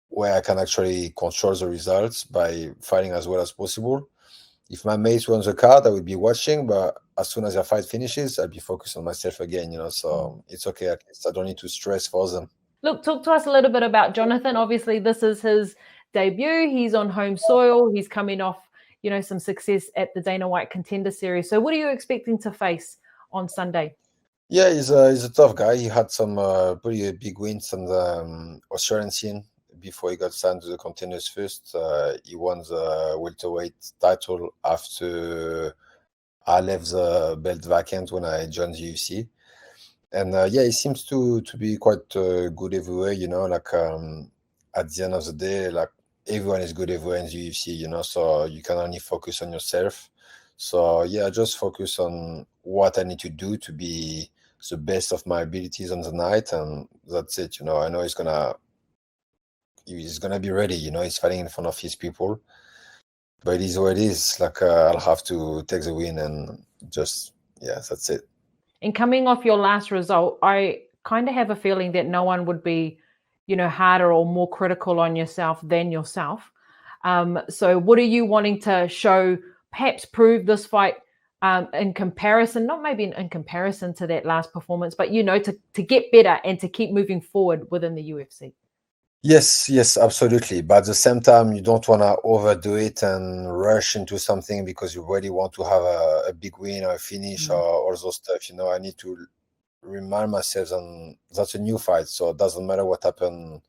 where I can actually control the results by fighting as well as possible. If my mates were on the card, I would be watching, but as soon as the fight finishes, I'll be focused on myself again, so it's okay. At least I don't need to stress for them. Look, talk to us a little bit about Jonathan. Obviously, this is his debut. He's on home soil. He's coming off, some success at the Dana White Contender Series. So what are you expecting to face on Sunday? Yeah, he's a tough guy. He had some pretty big wins on the Australian scene before he got signed to the Contenders first. He won the welterweight title after I left the belt vacant when I joined the UFC. And he seems to be quite good everywhere, at the end of the day, everyone is good everywhere in the UFC, so you can only focus on yourself. So I just focus on what I need to do to be the best of my abilities on the night, and that's it. I know he's gonna be ready. He's fighting in front of his people, but it is what it is. I'll have to take the win, and just that's it. And coming off your last result, I kind of have a feeling that no one would be, harder or more critical on yourself than yourself. So what are you wanting to show, perhaps prove this fight in comparison, not maybe in comparison to that last performance, but, to get better and to keep moving forward within the UFC? Yes, absolutely. But at the same time, you don't want to overdo it and rush into something because you really want to have a big win or a finish or all those stuff. I need to remind myself that's a new fight. So it doesn't matter what happened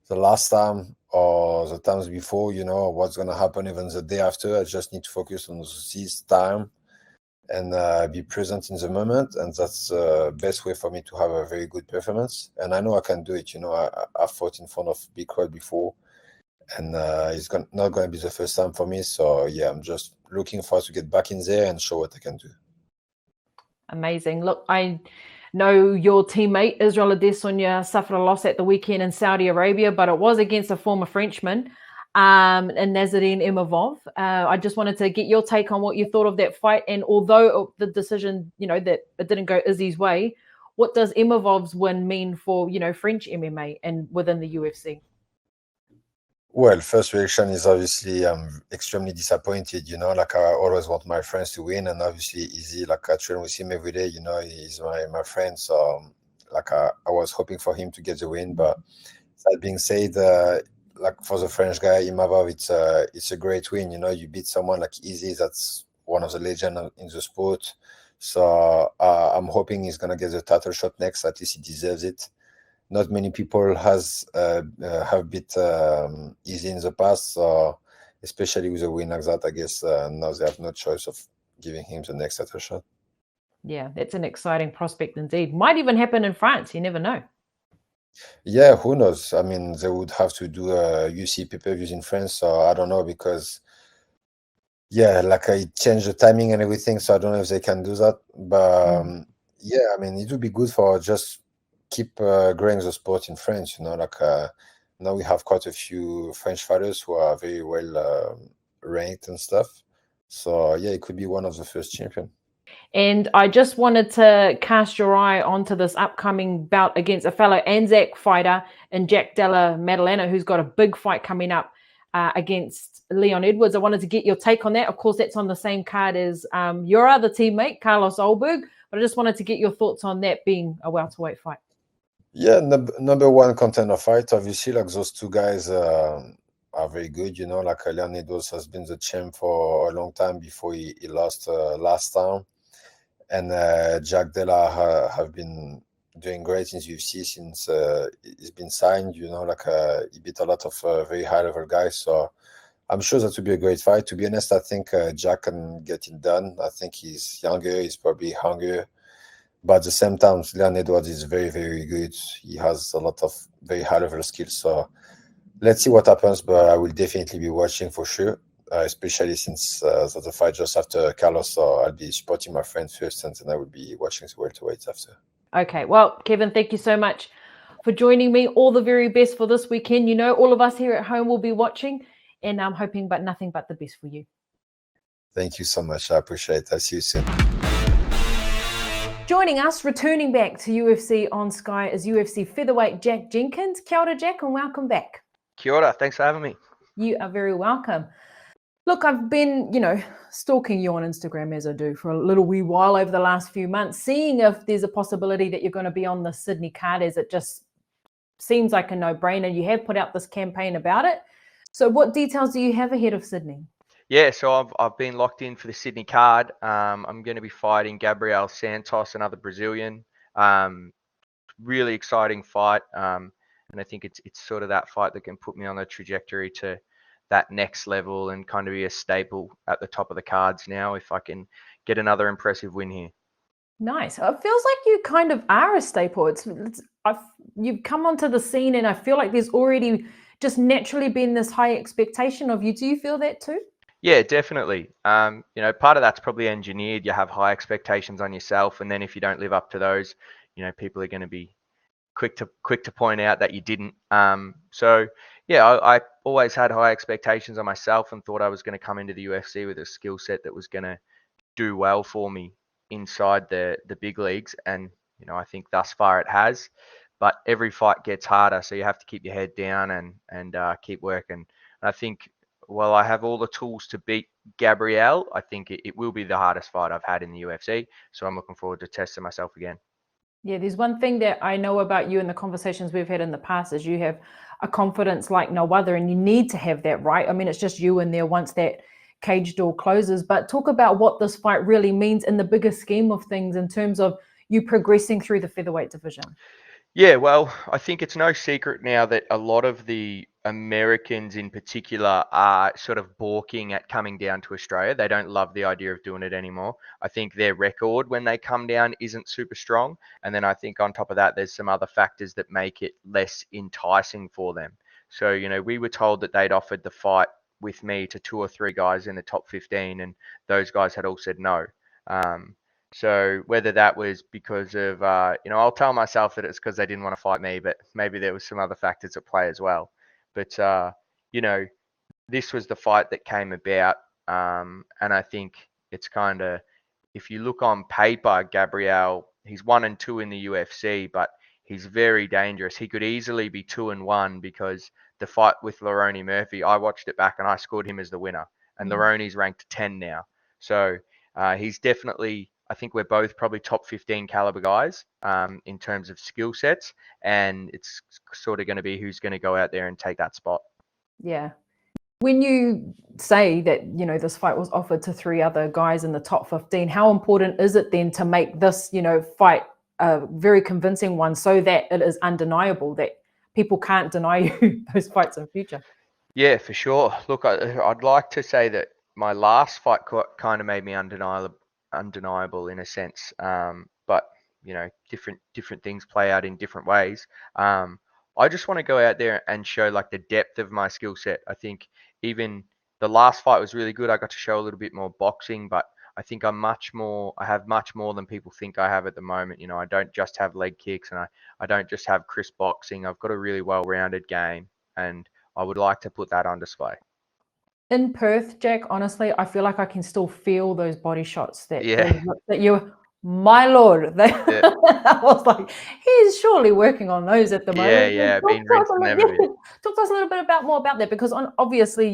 the last time or the times before, what's going to happen even the day after. I just need to focus on this time and be present in the moment, and that's the best way for me to have a very good performance. And I know I can do it. I fought in front of big crowd before, and it's not going to be the first time for me. So I'm just looking forward to get back in there and show what I can do. Amazing. Look, I know your teammate Israel Adesanya suffered a loss at the weekend in Saudi Arabia, but it was against a former Frenchman, and Nassourdine Imavov. I just wanted to get your take on what you thought of that fight. And although the decision, that it didn't go Izzy's way, what does Imavov's win mean for, French MMA and within the UFC? Well, first reaction is obviously I'm extremely disappointed. I always want my friends to win, and obviously Izzy, I train with him every day. He's my friend, so I was hoping for him to get the win. But that being said, for the French guy Imavov, it's a great win. You beat someone like Izzy, that's one of the legends in the sport. So I'm hoping he's gonna get the title shot next. At least he deserves it. Not many people have beat Izzy in the past, so especially with a win like that, I guess now they have no choice of giving him the next title shot. Yeah, that's an exciting prospect indeed. Might even happen in France. You never know. Yeah, who knows? I mean, they would have to do UC pay-per-views in France, so I don't know, because I changed the timing and everything, so I don't know if they can do that. But I mean, it would be good for just keep growing the sport in France. Now we have quite a few French fighters who are very well ranked and stuff. So it could be one of the first champions. And I just wanted to cast your eye onto this upcoming bout against a fellow Anzac fighter in Jack Della Maddalena, who's got a big fight coming up against Leon Edwards. I wanted to get your take on that. Of course, that's on the same card as your other teammate, Carlos Olberg. But I just wanted to get your thoughts on that being a welterweight fight. Yeah, number one contender fight. Obviously, those two guys are very good. Leon Edwards has been the champ for a long time before he lost last time. And Jack Della have been doing great in the UFC since he's been signed. He beat a lot of very high-level guys. So I'm sure that will be a great fight. To be honest, I think Jack can get it done. I think he's younger. He's probably hungrier. But at the same time, Leon Edwards is very, very good. He has a lot of very high-level skills. So let's see what happens. But I will definitely be watching for sure. Especially since the fight just after Carlos, so I'll be supporting my friend first, and then I will be watching the welterweights after. Okay, well, Kevin, thank you so much for joining me. All the very best for this weekend. All of us here at home will be watching, and I'm hoping but nothing but the best for you. Thank you so much. I appreciate it. I'll see you soon. Joining us, returning back to UFC on Sky, is UFC featherweight Jack Jenkins. Kia ora, Jack, and welcome back. Kia ora. Thanks for having me. You are very welcome. Look, I've been, stalking you on Instagram as I do for a little wee while over the last few months, seeing if there's a possibility that you're going to be on the Sydney card, as it just seems like a no-brainer. You have put out this campaign about it. So what details do you have ahead of Sydney? Yeah, so I've been locked in for the Sydney card. I'm going to be fighting Gabriel Santos, another Brazilian. Really exciting fight. And I think it's sort of that fight that can put me on the trajectory to that next level and kind of be a staple at the top of the cards now if I can get another impressive win here. Nice. It feels like you kind of are a staple. You've come onto the scene, and I feel like there's already just naturally been this high expectation of you. Do you feel that too? Yeah, definitely. Part of that's probably engineered. You have high expectations on yourself, and then if you don't live up to those, people are going to be quick to point out that you didn't. I always had high expectations on myself and thought I was going to come into the UFC with a skill set that was going to do well for me inside the big leagues. And, I think thus far it has. But every fight gets harder, so you have to keep your head down and keep working. And I think, while I have all the tools to beat Gabriel, I think it will be the hardest fight I've had in the UFC. So I'm looking forward to testing myself again. Yeah, there's one thing that I know about you in the conversations we've had in the past is you have a confidence like no other, and you need to have that, right? I mean, it's just you in there once that cage door closes. But talk about what this fight really means in the bigger scheme of things in terms of you progressing through the featherweight division. Yeah, well, I think it's no secret now that a lot of the Americans in particular are sort of balking at coming down to Australia. They don't love the idea of doing it anymore. I think their record when they come down isn't super strong. And then I think on top of that, there's some other factors that make it less enticing for them. So, we were told that they'd offered the fight with me to 2 or 3 guys in the top 15, and those guys had all said no. So whether that was because of, I'll tell myself that it's because they didn't want to fight me, but maybe there was some other factors at play as well. But, this was the fight that came about. And I think it's kind of, if you look on paper, Gabriel, he's 1-2 in the UFC, but he's very dangerous. He could easily be 2-1 because the fight with Lerone Murphy, I watched it back and I scored him as the winner. And Lerone's ranked 10 now. So he's definitely, I think we're both probably top 15 caliber guys in terms of skill sets, and it's sort of going to be who's going to go out there and take that spot. Yeah. When you say that, this fight was offered to 3 other guys in the top 15, how important is it then to make this, fight a very convincing one so that it is undeniable that people can't deny you those fights in future? Yeah, for sure. Look, I'd like to say that my last fight kind of made me undeniable in a sense. But different things play out in different ways. I just want to go out there and show like the depth of my skill set. I think even the last fight was really good. I got to show a little bit more boxing, but I think I have much more than people think I have at the moment. I don't just have leg kicks, and I don't just have crisp boxing. I've got a really well-rounded game, and I would like to put that on display. In Perth, Jack, honestly, I feel like I can still feel those body shots that you, my lord. I was like, he's surely working on those at the moment. Yeah, been rinsed and never been. Talk to us a little bit more about that, because obviously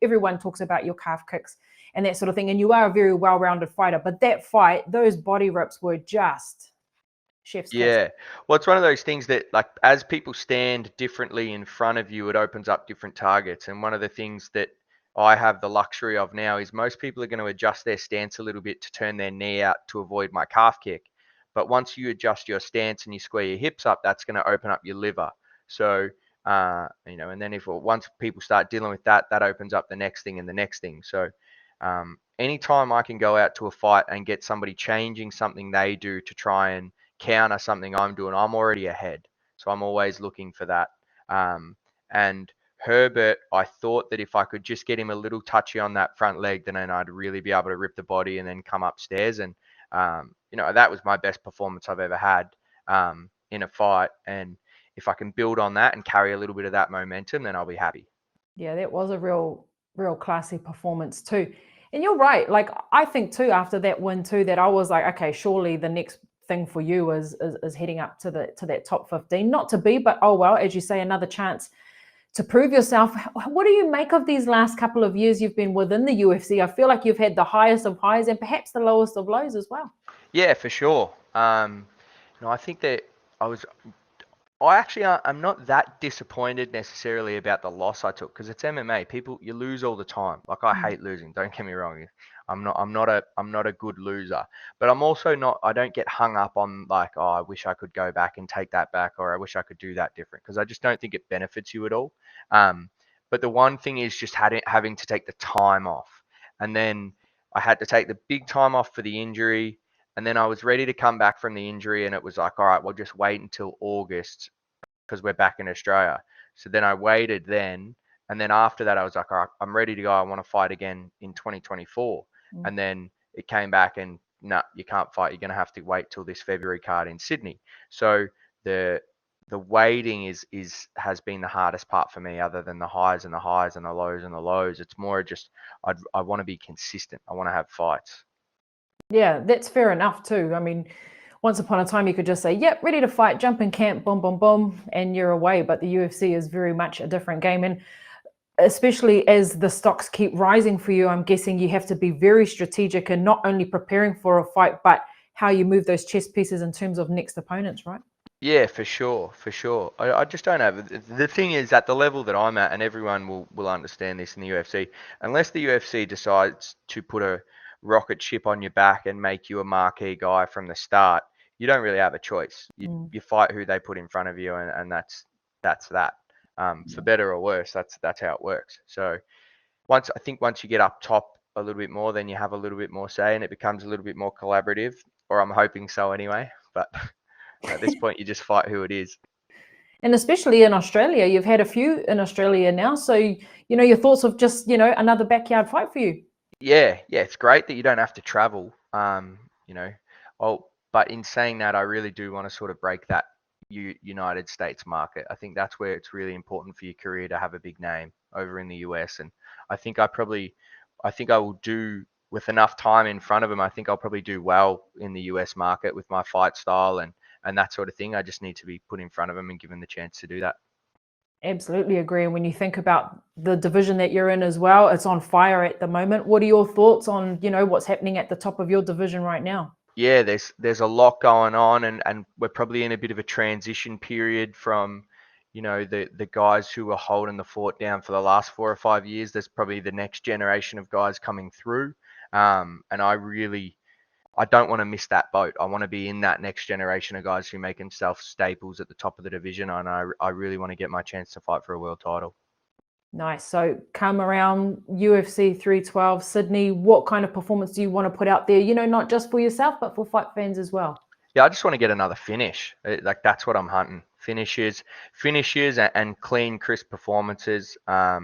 everyone talks about your calf kicks and that sort of thing, and you are a very well-rounded fighter. But that fight, those body rips were just chef's kiss. Yeah, well, it's one of those things that, like, as people stand differently in front of you, it opens up different targets. And one of the things that I have the luxury of now is most people are going to adjust their stance a little bit to turn their knee out to avoid my calf kick. But once you adjust your stance and you square your hips up, that's going to open up your liver. So, and then once people start dealing with that, that opens up the next thing and the next thing. So, anytime I can go out to a fight and get somebody changing something they do to try and counter something I'm doing, I'm already ahead. So I'm always looking for that. And Herbert, I thought that if I could just get him a little touchy on that front leg, then I'd really be able to rip the body and then come upstairs. And, that was my best performance I've ever had in a fight. And if I can build on that and carry a little bit of that momentum, then I'll be happy. Yeah, that was a real classy performance too. And you're right. Like, I think too, after that win too, that I was like, okay, surely the next thing for you is heading up to that top 15. Not to be, but oh well, as you say, another chance to prove yourself. What do you make of these last couple of years you've been within the UFC? I feel like you've had the highest of highs and perhaps the lowest of lows as well. Yeah, for sure. I think that I'm not that disappointed necessarily about the loss I took, because it's MMA. You lose all the time. Like, I hate losing. Don't get me wrong. I'm not a good loser, but I'm also not. I don't get hung up on like, oh, I wish I could go back and take that back, or I wish I could do that different, because I just don't think it benefits you at all. But the one thing is just having to take the time off, and then I had to take the big time off for the injury. And then I was ready to come back from the injury, and it was like, all right, we'll just wait until August because we're back in Australia. So then I waited then. And then after that, I was like, all right, I'm ready to go. I want to fight again in 2024. And then it came back and, no, you can't fight. You're going to have to wait till this February card in Sydney. So the waiting has been the hardest part for me, other than the highs and the highs and the lows and the lows. It's more just I want to be consistent. I want to have fights. Yeah, that's fair enough too. I mean, once upon a time you could just say, yep, ready to fight, jump in camp, boom, boom, boom, and you're away. But the UFC is very much a different game. And especially as the stocks keep rising for you, I'm guessing you have to be very strategic in not only preparing for a fight, but how you move those chess pieces in terms of next opponents, right? Yeah, for sure. I just don't have. The thing is, at the level that I'm at, and everyone will understand this in the UFC, unless the UFC decides to put a rocket ship on your back and make you a marquee guy from the start, you don't really have a choice. You fight who they put in front of you, and that's that. For better or worse, that's how it works. So once you get up top a little bit more, then you have a little bit more say, and it becomes a little bit more collaborative, or I'm hoping so anyway. But at this point, you just fight who it is. And especially in Australia, you've had a few in Australia now. So, your thoughts of just, another backyard fight for you. Yeah, it's great that you don't have to travel. But in saying that, I really do want to sort of break that United States market. I think that's where it's really important for your career to have a big name over in the US. And I think I will do, with enough time in front of them, I think I'll probably do well in the US market with my fight style and that sort of thing. I just need to be put in front of them and given the chance to do that. Absolutely agree. And when you think about the division that you're in as well, it's on fire at the moment. What are your thoughts on, what's happening at the top of your division right now? Yeah, there's a lot going on, and we're probably in a bit of a transition period from, the guys who were holding the fort down for the last 4 or 5 years. There's probably the next generation of guys coming through. And I don't want to miss that boat. I want to be in that next generation of guys who make themselves staples at the top of the division. And I really want to get my chance to fight for a world title. Nice. So come around UFC 312 Sydney. What kind of performance do you want to put out there? Not just for yourself, but for fight fans as well. Yeah, I just want to get another finish. Like, that's what I'm hunting. Finishes and clean, crisp performances. I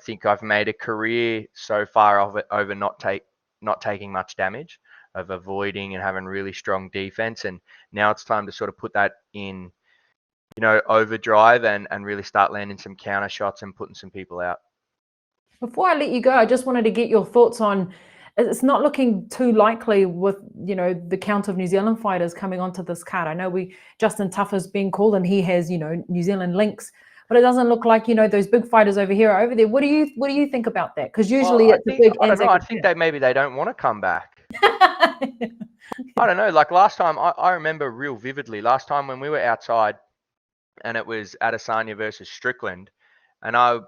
think I've made a career so far of it over not taking much damage, of avoiding and having really strong defense. And now it's time to sort of put that in, overdrive and really start landing some counter shots and putting some people out. Before I let you go, I just wanted to get your thoughts on, it's not looking too likely with, the count of New Zealand fighters coming onto this card. I know Justin Tuffer's being called and he has, New Zealand links, but it doesn't look like, those big fighters over here are over there. What do you think about that? Because usually it's a big... I don't know. I think maybe they don't want to come back. I don't know. Like last time, I remember real vividly, last time when we were outside and it was Adesanya versus Strickland, and I'm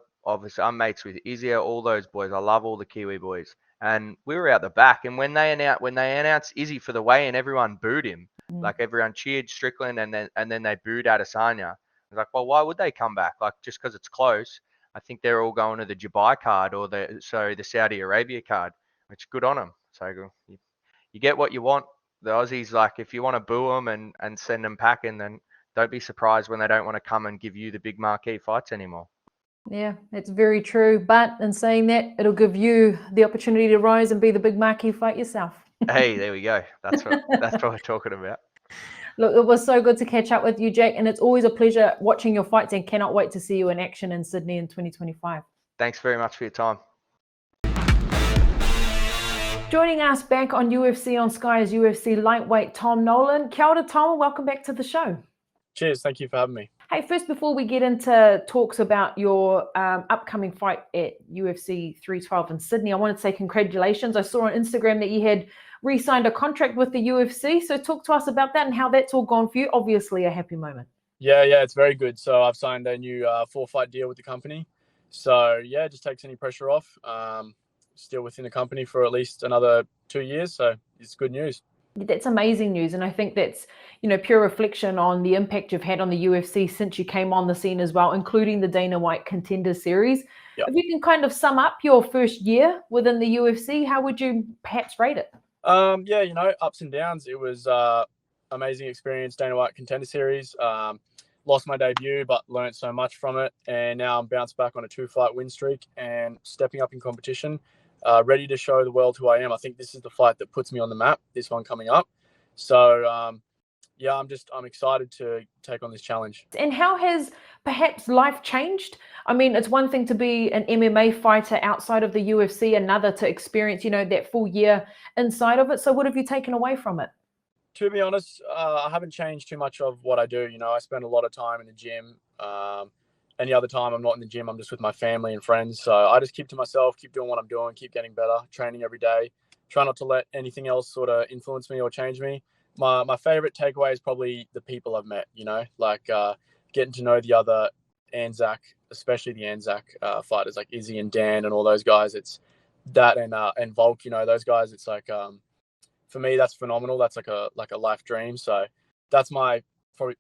mates with Izzy, all those boys. I love all the Kiwi boys. And we were out the back, and when they announced Izzy for the weigh-in, everyone booed him. Like, everyone cheered Strickland, and then they booed Adesanya. I was like, well, why would they come back? Like, just because it's close. I think they're all going to the Dubai card or the Saudi Arabia card, which good on them. So you get what you want. The Aussies, like, if you want to boo them and send them packing, then don't be surprised when they don't want to come and give you the big marquee fights anymore. Yeah, it's very true. But in saying that, it'll give you the opportunity to rise and be the big marquee fight yourself. Hey, there we go. That's what we're talking about. Look, it was so good to catch up with you, Jack, and it's always a pleasure watching your fights, and cannot wait to see you in action in Sydney in 2025. Thanks very much for your time. Joining us back on UFC on Sky is UFC lightweight Tom Nolan. Kia ora, Tom. Welcome back to the show. Cheers. Thank you for having me. Hey, first, before we get into talks about your upcoming fight at UFC 312 in Sydney, I wanted to say congratulations. I saw on Instagram that you had re-signed a contract with the UFC. So talk to us about that and how that's all gone for you. Obviously a happy moment. Yeah, it's very good. So I've signed a new 4-fight deal with the company. So yeah, it just takes any pressure off. Still within the company for at least another 2 years. So it's good news. That's amazing news. And I think that's, pure reflection on the impact you've had on the UFC since you came on the scene as well, including the Dana White Contender Series. Yep. If you can kind of sum up your first year within the UFC, how would you perhaps rate it? Yeah, ups and downs. It was amazing experience, Dana White Contender Series. Lost my debut, but learned so much from it. And now I'm bounced back on a 2-fight win streak and stepping up in competition. Ready to show the world who I am. I think this is the fight that puts me on the map, this one coming up. So, yeah, I'm excited to take on this challenge. And how has perhaps life changed? I mean, it's one thing to be an MMA fighter outside of the UFC, another to experience, that full year inside of it. So what have you taken away from it? To be honest, I haven't changed too much of what I do. I spend a lot of time in the gym. Any other time I'm not in the gym, I'm just with my family and friends. So I just keep to myself, keep doing what I'm doing, keep getting better, training every day. Try not to let anything else sort of influence me or change me. My favorite takeaway is probably the people I've met, getting to know the other Anzac, especially the Anzac fighters like Izzy and Dan and all those guys. It's that and Volk, those guys. It's like, for me, that's phenomenal. That's like a life dream. So that's my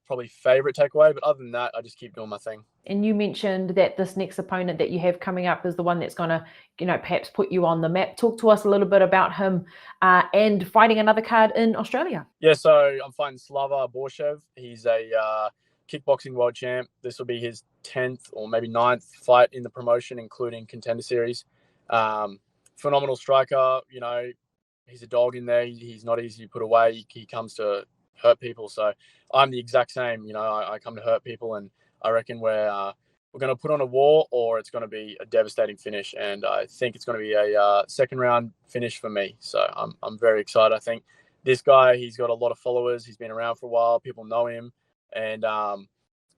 probably favorite takeaway. But other than that, I just keep doing my thing. And you mentioned that this next opponent that you have coming up is the one that's going to, perhaps put you on the map. Talk to us a little bit about him and fighting another card in Australia. Yeah, so I'm fighting Slava Borshev. He's a kickboxing world champ. This will be his 10th or maybe 9th fight in the promotion, including Contender Series. Phenomenal striker. He's a dog in there. He's not easy to put away. He comes to hurt people. So I'm the exact same. I come to hurt people, and I reckon we're going to put on a war, or it's going to be a devastating finish. And I think it's going to be a second round finish for me. So I'm very excited. I think this guy, he's got a lot of followers. He's been around for a while. People know him. And,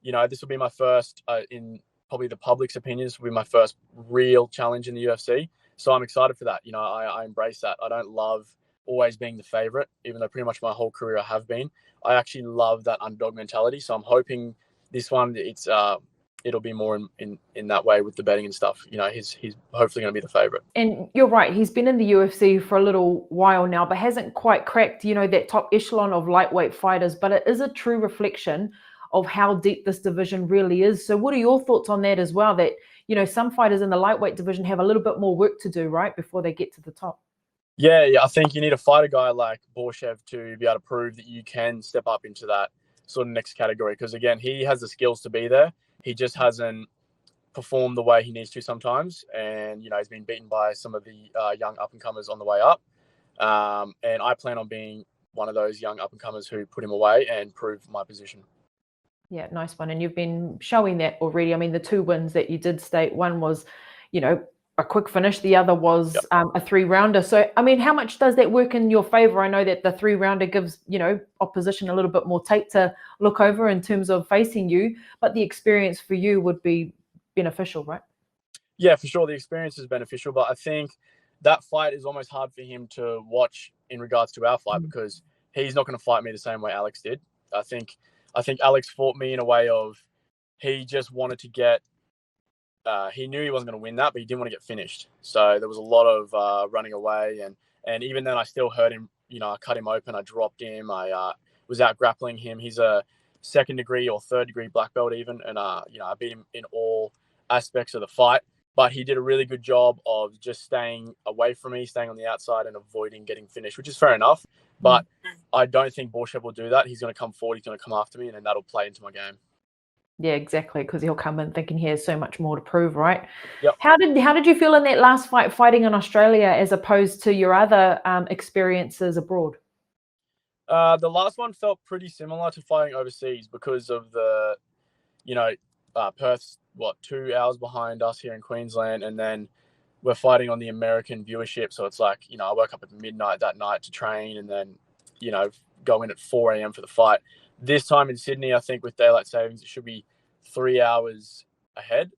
this will be my first, in probably the public's opinion, this will be my first real challenge in the UFC. So I'm excited for that. I embrace that. I don't love always being the favorite, even though pretty much my whole career I have been. I actually love that underdog mentality. So I'm hoping this one, it'll be more in that way with the betting and stuff. He's hopefully going to be the favorite. And you're right. He's been in the UFC for a little while now, but hasn't quite cracked, that top echelon of lightweight fighters. But it is a true reflection of how deep this division really is. So what are your thoughts on that as well? That, some fighters in the lightweight division have a little bit more work to do, right, before they get to the top. Yeah, I think you need to fight a guy like Borshev to be able to prove that you can step up into that sort of next category. Because again, he has the skills to be there. He just hasn't performed the way he needs to sometimes. And, he's been beaten by some of the young up-and-comers on the way up. And I plan on being one of those young up-and-comers who put him away and prove my position. Yeah, nice one. And you've been showing that already. I mean, the 2 wins that you did state, one was, a quick finish. The other was a 3-rounder. So, I mean, how much does that work in your favor? I know that the 3-rounder gives, opposition a little bit more tape to look over in terms of facing you, but the experience for you would be beneficial, right? Yeah, for sure. The experience is beneficial, but I think that fight is almost hard for him to watch in regards to our fight because he's not going to fight me the same way Alex did. I think Alex fought me in a way of he just wanted to get he knew he wasn't going to win that, but he didn't want to get finished. So there was a lot of running away, and even then I still hurt him. I cut him open, I dropped him, I was out grappling him. He's a 2nd degree or 3rd degree black belt even, and I beat him in all aspects of the fight. But he did a really good job of just staying away from me, staying on the outside and avoiding getting finished, which is fair enough. But I don't think Borshev will do that. He's going to come forward, he's going to come after me, and then that'll play into my game. Yeah, exactly, because he'll come in thinking he has so much more to prove, right? Yep. How did you feel in that last fight fighting in Australia as opposed to your other experiences abroad? The last one felt pretty similar to fighting overseas because of the, Perth's 2 hours behind us here in Queensland, and then we're fighting on the American viewership. So it's like, I woke up at midnight that night to train and then, go in at 4 a.m. for the fight. This time in Sydney, I think with daylight savings, it should be 3 hours ahead.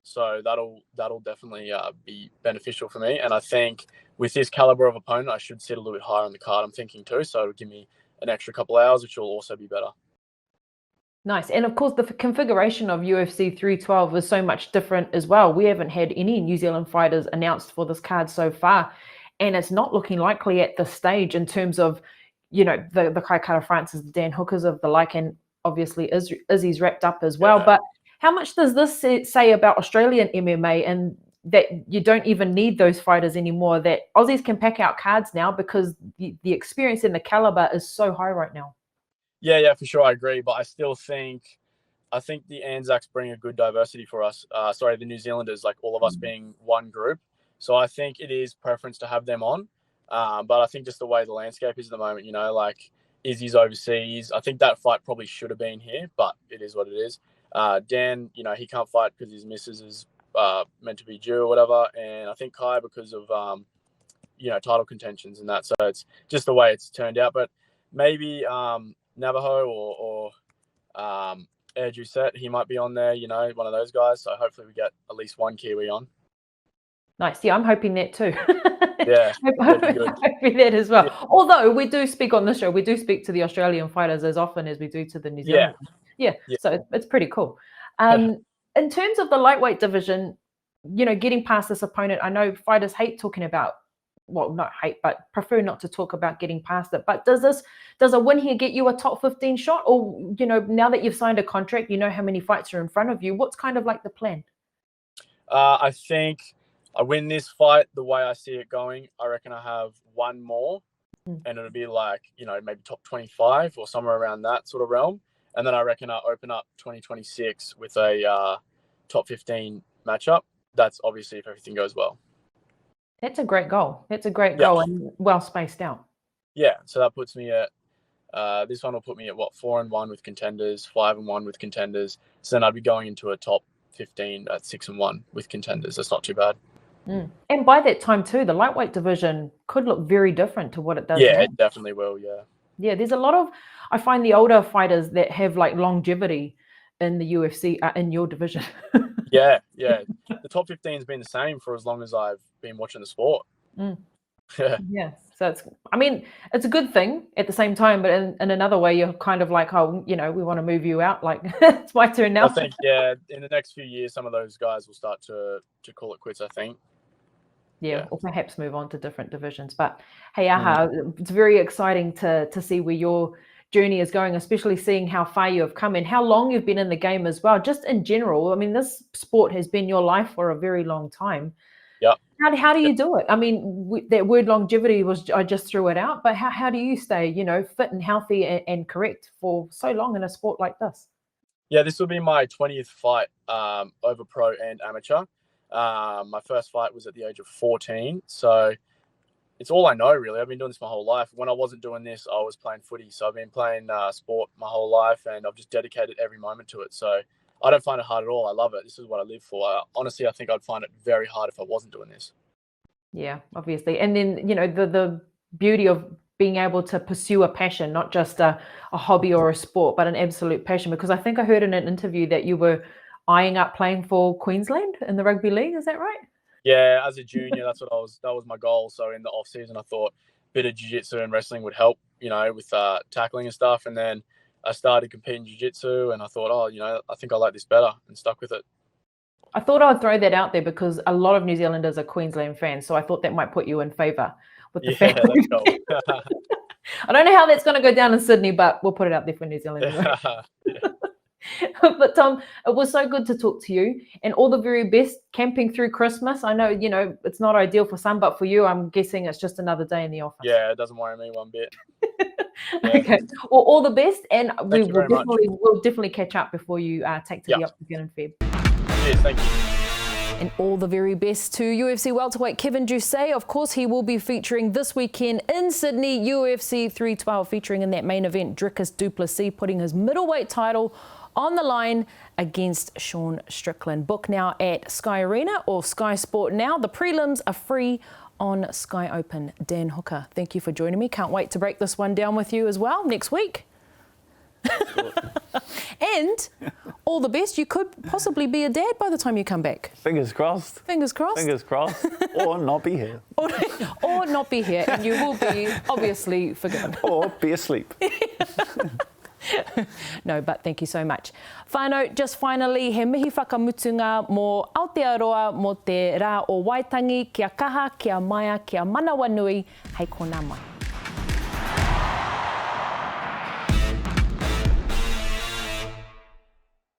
So that'll definitely be beneficial for me. And I think with this caliber of opponent, I should sit a little bit higher on the card, I'm thinking too. So it'll give me an extra couple of hours, which will also be better. Nice. And of course, the configuration of UFC 312 is so much different as well. We haven't had any New Zealand fighters announced for this card so far. And it's not looking likely at this stage in terms of, the Kai Kara Francis, the Dan Hookers of the like, and obviously Izzy's wrapped up as well. Yeah. But how much does this say about Australian MMA and that you don't even need those fighters anymore, that Aussies can pack out cards now because the experience and the caliber is so high right now? Yeah, for sure. I agree. But I think the Anzacs bring a good diversity for us. The New Zealanders, like all of us being one group. So I think it is preference to have them on. But I think just the way the landscape is at the moment, like Izzy's overseas. I think that fight probably should have been here, but it is what it is. Dan, he can't fight because his missus is meant to be due or whatever. And I think Kai because of, title contentions and that. So it's just the way it's turned out. But maybe Navajo or Jack Jenkins, he might be on there, one of those guys. So hopefully we get at least one Kiwi on. Nice. Yeah, I'm hoping that too. Yeah, I'm hoping that as well. Yeah. Although we do speak on this show, we do speak to the Australian fighters as often as we do to the New Zealand. Yeah. So it's pretty cool. In terms of the lightweight division, getting past this opponent, I know fighters hate talking about, well, not hate, but prefer not to talk about getting past it. But does a win here get you a top 15 shot? Or, now that you've signed a contract, how many fights are in front of you. What's kind of like the plan? I think I win this fight the way I see it going. I reckon I have one more and it'll be like, maybe top 25 or somewhere around that sort of realm. And then I reckon I open up 2026 with a top 15 matchup. That's obviously if everything goes well. That's a great goal. That's a great goal and well spaced out. Yeah. So that puts me at, this one will put me at 4-1 with contenders, 5-1 with contenders. So then I'd be going into a top 15 at 6-1 with contenders. That's not too bad. And by that time too, the lightweight division could look very different to what it does now. Yeah, it definitely will. Yeah, there's a lot of, I find the older fighters that have like longevity in the UFC are in your division. Yeah. The top 15 has been the same for as long as I've been watching the sport. Yeah. So it's a good thing at the same time, but in another way, you're kind of like, we want to move you out. Like it's my turn now. I think, in the next few years, some of those guys will start to call it quits, I think. Yeah, or perhaps move on to different divisions. But hey, it's very exciting to see where your journey is going, especially seeing how far you have come and how long you've been in the game as well. Just in general, this sport has been your life for a very long time. Yeah. How do you do it? That word longevity I just threw it out, but how do you stay, fit and healthy and correct for so long in a sport like this? Yeah, this will be my 20th fight over pro and amateur. My first fight was at the age of 14. So it's all I know, really. I've been doing this my whole life. When I wasn't doing this, I was playing footy. So I've been playing sport my whole life and I've just dedicated every moment to it. So I don't find it hard at all. I love it. This is what I live for. Honestly, I think I'd find it very hard if I wasn't doing this. Yeah, obviously. And then, the beauty of being able to pursue a passion, not just a hobby or a sport, but an absolute passion. Because I think I heard in an interview that you were eyeing up playing for Queensland in the rugby league. Is that right? Yeah, as a junior, that was my goal. So in the off season, I thought a bit of jiu-jitsu and wrestling would help, with tackling and stuff. And then I started competing jiu-jitsu and I thought, I think I like this better and stuck with it. I thought I'd throw that out there because a lot of New Zealanders are Queensland fans. So I thought that might put you in favour with the family. I don't know how that's going to go down in Sydney, but we'll put it out there for New Zealand. But Tom, it was so good to talk to you and all the very best camping through Christmas. I know, it's not ideal for some, but for you, I'm guessing it's just another day in the office. Yeah, it doesn't worry me one bit. Okay. Well, all the best. And we'll definitely catch up before you take to the Octagon in Feb. Yes, thank you. And all the very best to UFC welterweight Kevin Jousset. Of course, he will be featuring this weekend in Sydney, UFC 312, featuring in that main event, Dricus Du Plessis, putting his middleweight title on the line against Sean Strickland. Book now at Sky Arena or Sky Sport Now. The prelims are free on Sky Open. Dan Hooker, thank you for joining me. Can't wait to break this one down with you as well next week. And all the best. You could possibly be a dad by the time you come back. Fingers crossed. Fingers crossed. Fingers crossed. Or not be here. Or not be here, and you will be obviously forgiven. Or be asleep. No, but thank you so much. Whānau, just finally, he mihi whakamutunga mō Aotearoa mō te rā o Waitangi, kia kaha, kia maia, kia manawa nui, hei kōnā mai.